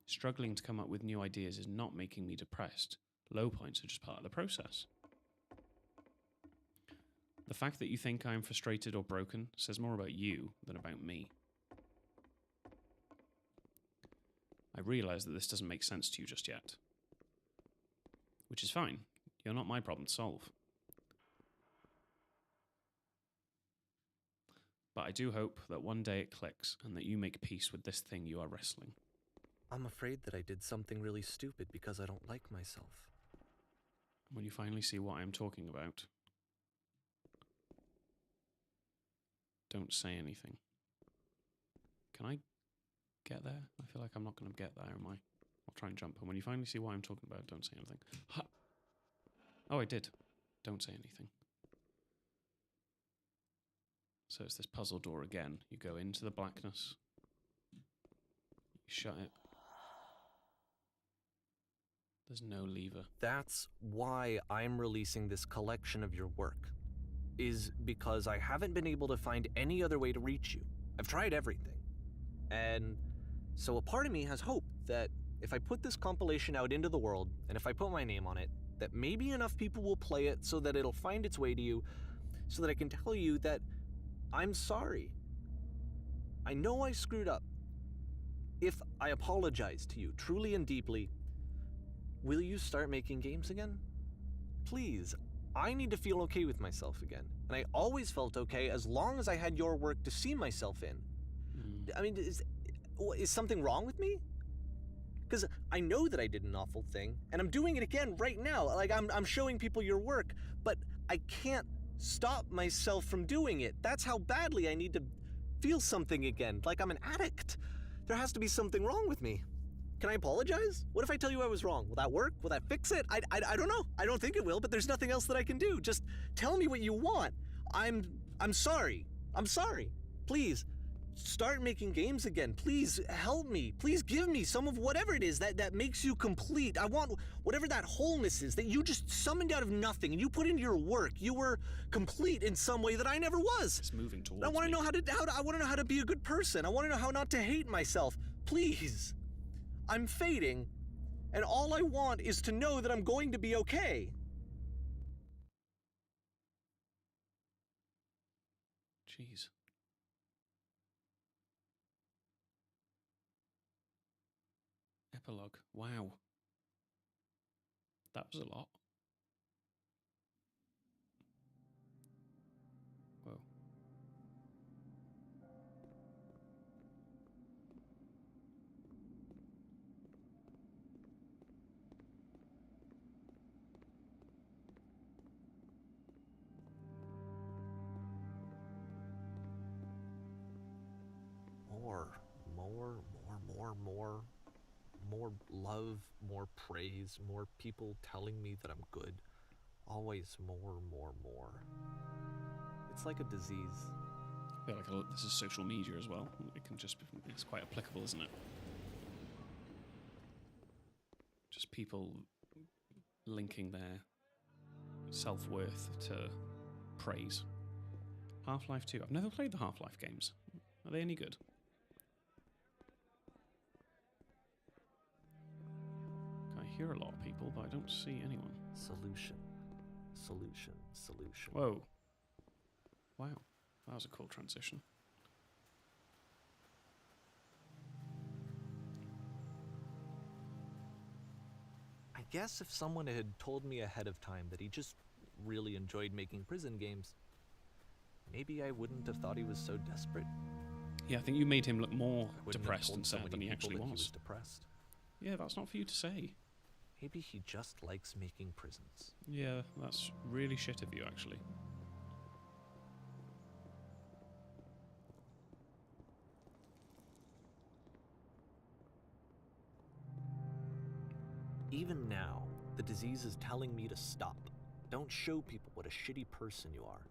Struggling to come up with new ideas is not making me depressed. Low points are just part of the process. The fact that you think I'm frustrated or broken says more about you than about me. I realise that this doesn't make sense to you just yet. Which is fine. You're not my problem to solve. But I do hope that one day it clicks and that you make peace with this thing you are wrestling. I'm afraid that I did something really stupid because I don't like myself. When you finally see what I am talking about, don't say anything. Can I get there? I feel like I'm not going to get there, am I? I'll try and jump. And when you finally see what I'm talking about, don't say anything. Ha! Oh, I did. Don't say anything. So it's this puzzle door again. You go into the blackness. You shut it. There's no lever. That's why I'm releasing this collection of your work, is because I haven't been able to find any other way to reach you. I've tried everything. And so a part of me has hope that if I put this compilation out into the world, and if I put my name on it, that maybe enough people will play it so that it'll find its way to you, so that I can tell you that I'm sorry. I know I screwed up. If I apologize to you truly and deeply, will you start making games again? Please, I need to feel okay with myself again. And I always felt okay as long as I had your work to see myself in. I mean, is something wrong with me? Because I know that I did an awful thing, and I'm doing it again right now. Like, I'm showing people your work, but I can't stop myself from doing it. That's how badly I need to feel something again, like I'm an addict. There has to be something wrong with me. Can I apologize? What if I tell you I was wrong? Will that work? Will that fix it? I don't know. I don't think it will, but there's nothing else that I can do. Just tell me what you want. I'm sorry. I'm sorry. Please, start making games again. Please help me. Please give me some of whatever it is that makes you complete. I want whatever that wholeness is that you just summoned out of nothing and you put into your work. You were complete in some way that I never was. It's moving towards I want me. to know I want to know how to be a good person. I want to know how not to hate myself. Please. I'm fading, and all I want is to know that I'm going to be okay. Jeez. Epilogue. Wow. That was a lot. Whoa. More love, more praise, more people telling me that I'm good. Always more. It's like a disease. I feel like this is social media as well. It can just be, it's quite applicable, isn't it? Just people linking their self-worth to praise. Half-Life 2. I've never played the Half-Life games. Are they any good? I hear a lot of people, but I don't see anyone. Solution. Whoa. Wow. That was a cool transition. I guess if someone had told me ahead of time that he just really enjoyed making prison games, maybe I wouldn't have thought he was so desperate. Yeah, I think you made him look more I wouldn't have depressed told and so sad than many he people actually that he was. was depressed. Yeah, that's not for you to say. Maybe he just likes making prisons. Yeah, that's really shit of you, actually. Even now, the disease is telling me to stop. Don't show people what a shitty person you are.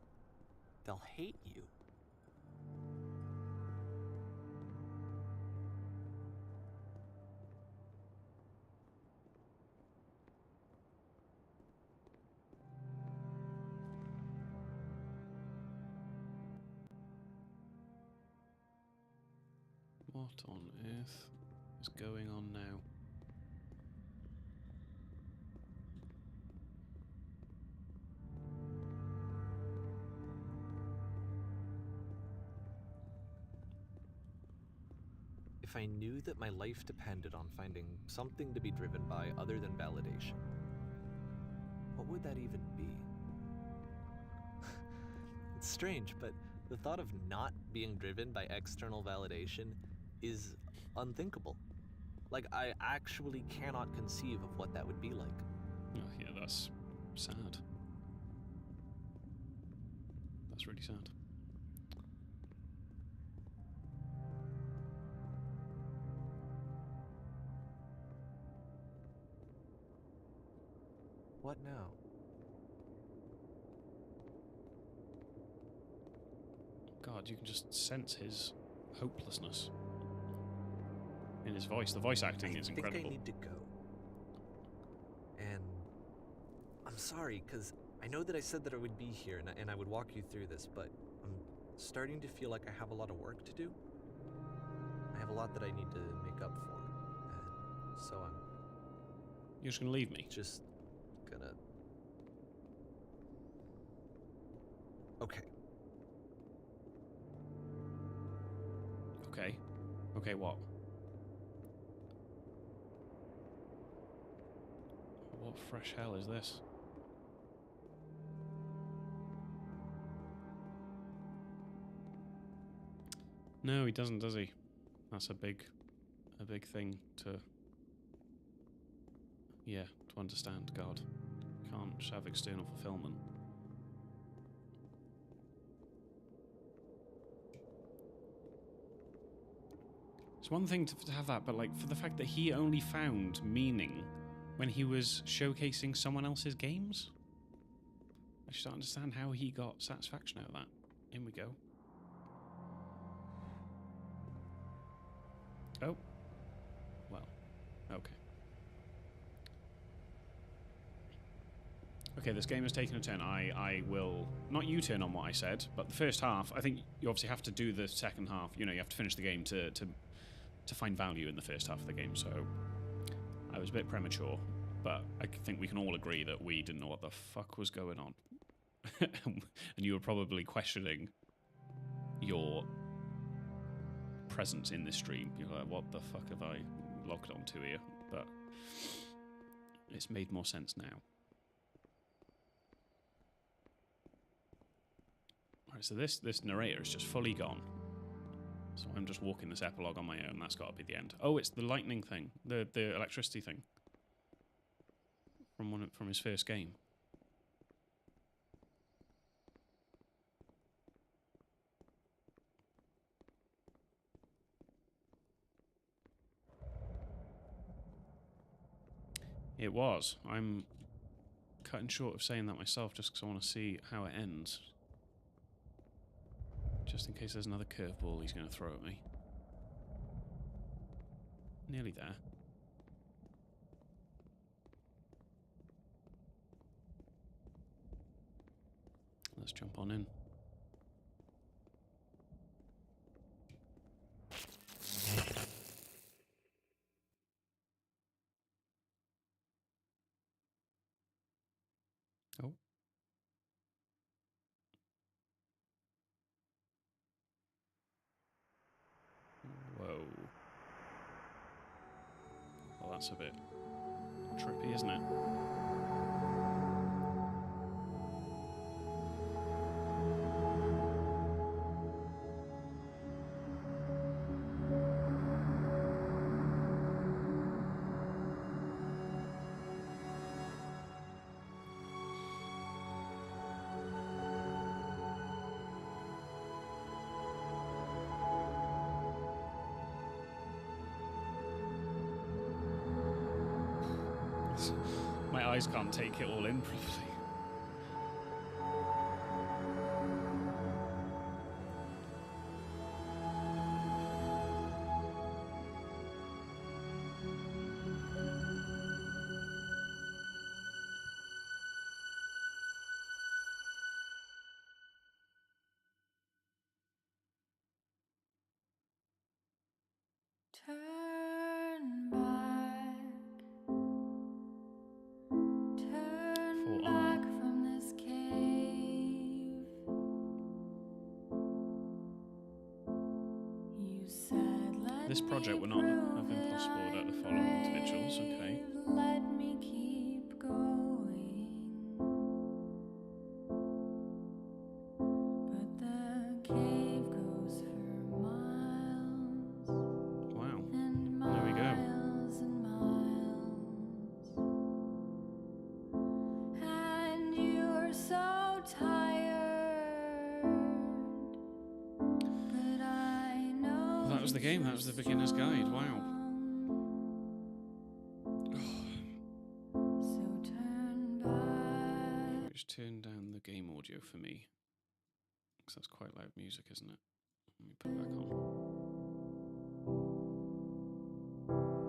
They'll hate you. What on earth is going on now? if I knew that my life depended on finding something to be driven by other than validation, what would that even be? It's strange, but the thought of not being driven by external validation is unthinkable. Like, I actually cannot conceive of what that would be like. Oh, yeah, that's sad. That's really sad. What now? God, you can just sense his hopelessness in his voice. The voice acting is incredible. I think I need to go. And I'm sorry, because I know that I said that I would be here and I would walk you through this, but I'm starting to feel like I have a lot of work to do. I have a lot that I need to make up for. And so I'm... You're just going to leave me? Just gonna... Okay. Okay. Okay, what? What fresh hell is this? No, he doesn't, does he? That's a big thing to... Yeah, to understand, God. Can't just have external fulfillment. It's one thing to have that, but like for the fact that he only found meaning when he was showcasing someone else's games? I just don't understand how he got satisfaction out of that. In we go. Oh. Well. Okay. Okay, this game has taken a turn. I will not U-turn on what I said, but the first half, I think you obviously have to do the second half. You know, you have to finish the game to find value in the first half of the game, so I was a bit premature, but I think we can all agree that we didn't know what the fuck was going on. And you were probably questioning your presence in this stream. You're like, what the fuck have I logged onto here? But it's made more sense now. Alright, so this narrator is just fully gone. So I'm just walking this epilogue on my own. That's got to be the end. Oh, it's the lightning thing, the electricity thing from his first game. It was. I'm cutting short of saying that myself just because I want to see how it ends. Just in case there's another curveball he's going to throw at me. Nearly there. Let's jump on in. Oh. Whoa. Well, that's a bit trippy, isn't it? My eyes can't take it all in properly. Turn back. Turn For back from this cave. You said This project would not have been possible without the following individuals. Okay. Let me keep going. But the cave goes for miles Wow. and There we go. miles and miles. And you're so tired. But I know That was the game. That was the beginner's guide. Wow. So turn back. Just turn down the game audio for me. Because that's quite loud music, isn't it? Let me put it back on.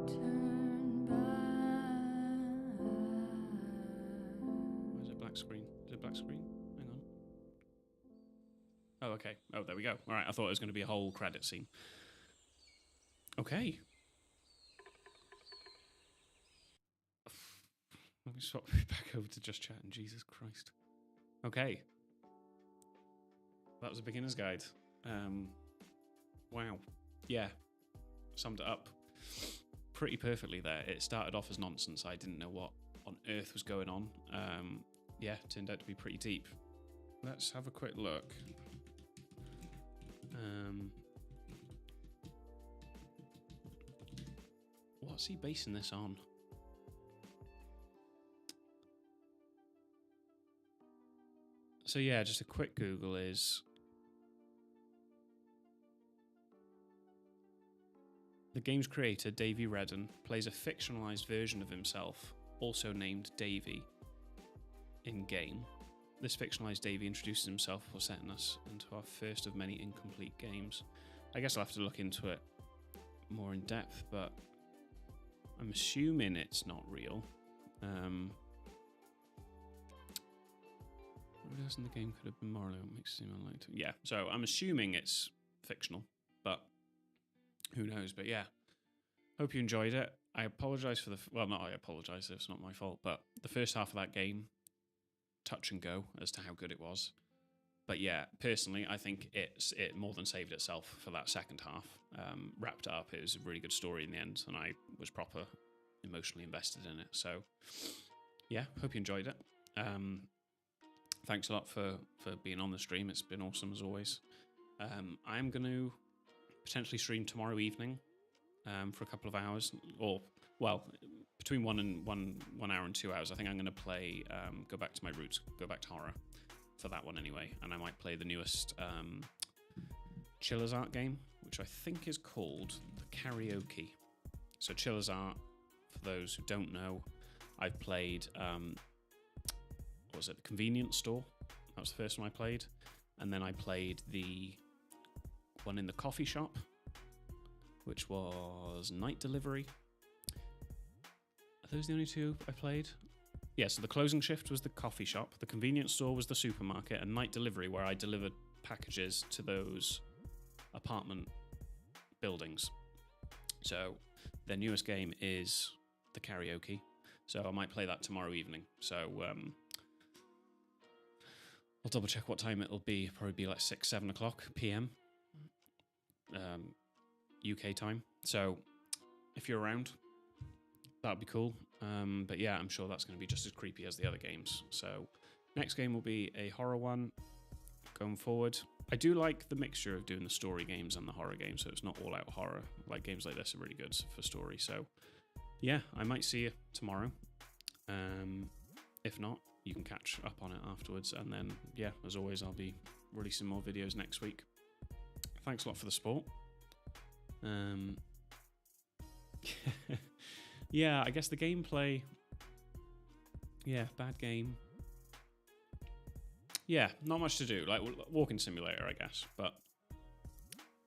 Turn back. Why is it black screen? Is it black screen? Hang on. Oh, okay. Oh, there we go. All right. I thought it was going to be a whole credit scene. Okay. Let me swap back over to just chatting. Jesus Christ. Okay. That was a beginner's guide. Wow. Yeah. Summed it up pretty perfectly there. It started off as nonsense. I didn't know what on earth was going on. Yeah, turned out to be pretty deep. Let's have a quick look. What's he basing this on? So yeah, just a quick Google is the game's creator, Davey Redden, plays a fictionalized version of himself, also named Davey, in-game. This fictionalized Davey introduces himself before setting us into our first of many incomplete games. I guess I'll have to look into it more in depth, but I'm assuming it's not real. What else in the game could have been morally what makes it seem unlikely? Yeah, so I'm assuming it's fictional, but who knows? But yeah, hope you enjoyed it. I apologise for the... Well, not I apologise, it's not my fault, but the first half of that game, touch and go as to how good it was. But yeah, personally, I think it more than saved itself for that second half. Wrapped it up. It was a really good story in the end, and I was proper emotionally invested in it. So yeah, hope you enjoyed it. Thanks a lot for being on the stream. It's been awesome as always. I'm going to potentially stream tomorrow evening for a couple of hours, or well, between 1 hour and 2 hours. I think I'm going to play Go Back to My Roots, Go Back to Horror for that one anyway, and I might play the newest Chiller's Art game, which I think is called the Karaoke. So Chiller's Art, for those who don't know, I've played what was it, the Convenience Store? That was the first one I played, and then I played the one in the coffee shop, which was Night Delivery. Are those the only two I played? Yeah, so the Closing Shift was the coffee shop, the Convenience Store was the supermarket, and Night Delivery, where I delivered packages to those apartment buildings. So their newest game is the Karaoke, so I might play that tomorrow evening. So I'll double check what time it'll be. Probably be like 6-7 o'clock PM UK time. So if you're around, that'd be cool. But yeah, I'm sure that's going to be just as creepy as the other games. So next game will be a horror one going forward. I do like the mixture of doing the story games and the horror games, so it's not all out horror. Like games like this are really good for story. So yeah, I might see you tomorrow. If not, you can catch up on it afterwards. And then yeah, as always, I'll be releasing more videos next week. Thanks a lot for the support. Yeah, I guess the gameplay... Yeah, bad game. Yeah, not much to do. Like, walking simulator, I guess. But,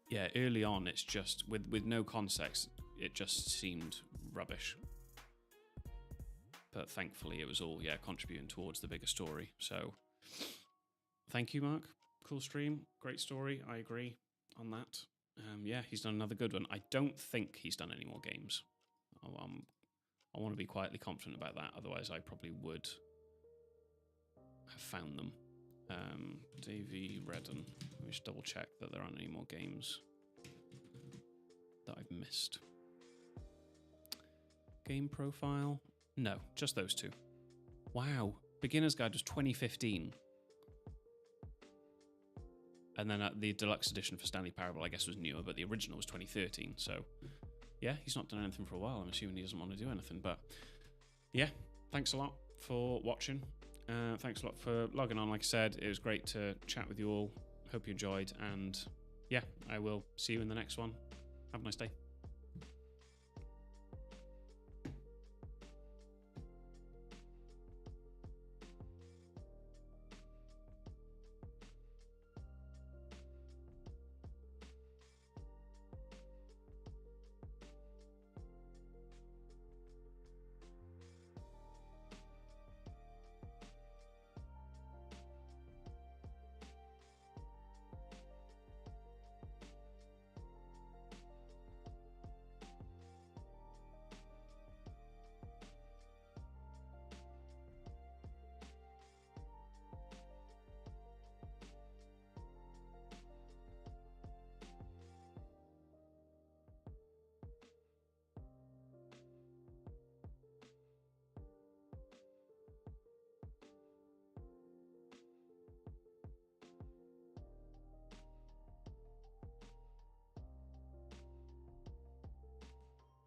yeah, early on, it's just... With no context, it just seemed rubbish. But thankfully, it was all, yeah, contributing towards the bigger story. So, thank you, Mark. Cool stream. Great story. I agree on that. Yeah, he's done another good one. I don't think he's done any more games. I want to be quietly confident about that. Otherwise, I probably would have found them. Davey Redden. Let me just double check that there aren't any more games that I've missed? Game profile? No, just those two. Wow. Beginner's Guide was 2015. And then the deluxe edition for Stanley Parable, I guess, was newer, but the original was 2013. So, yeah, he's not done anything for a while. I'm assuming he doesn't want to do anything. But, yeah, thanks a lot for watching. Thanks a lot for logging on. Like I said, it was great to chat with you all. Hope you enjoyed. And, yeah, I will see you in the next one. Have a nice day.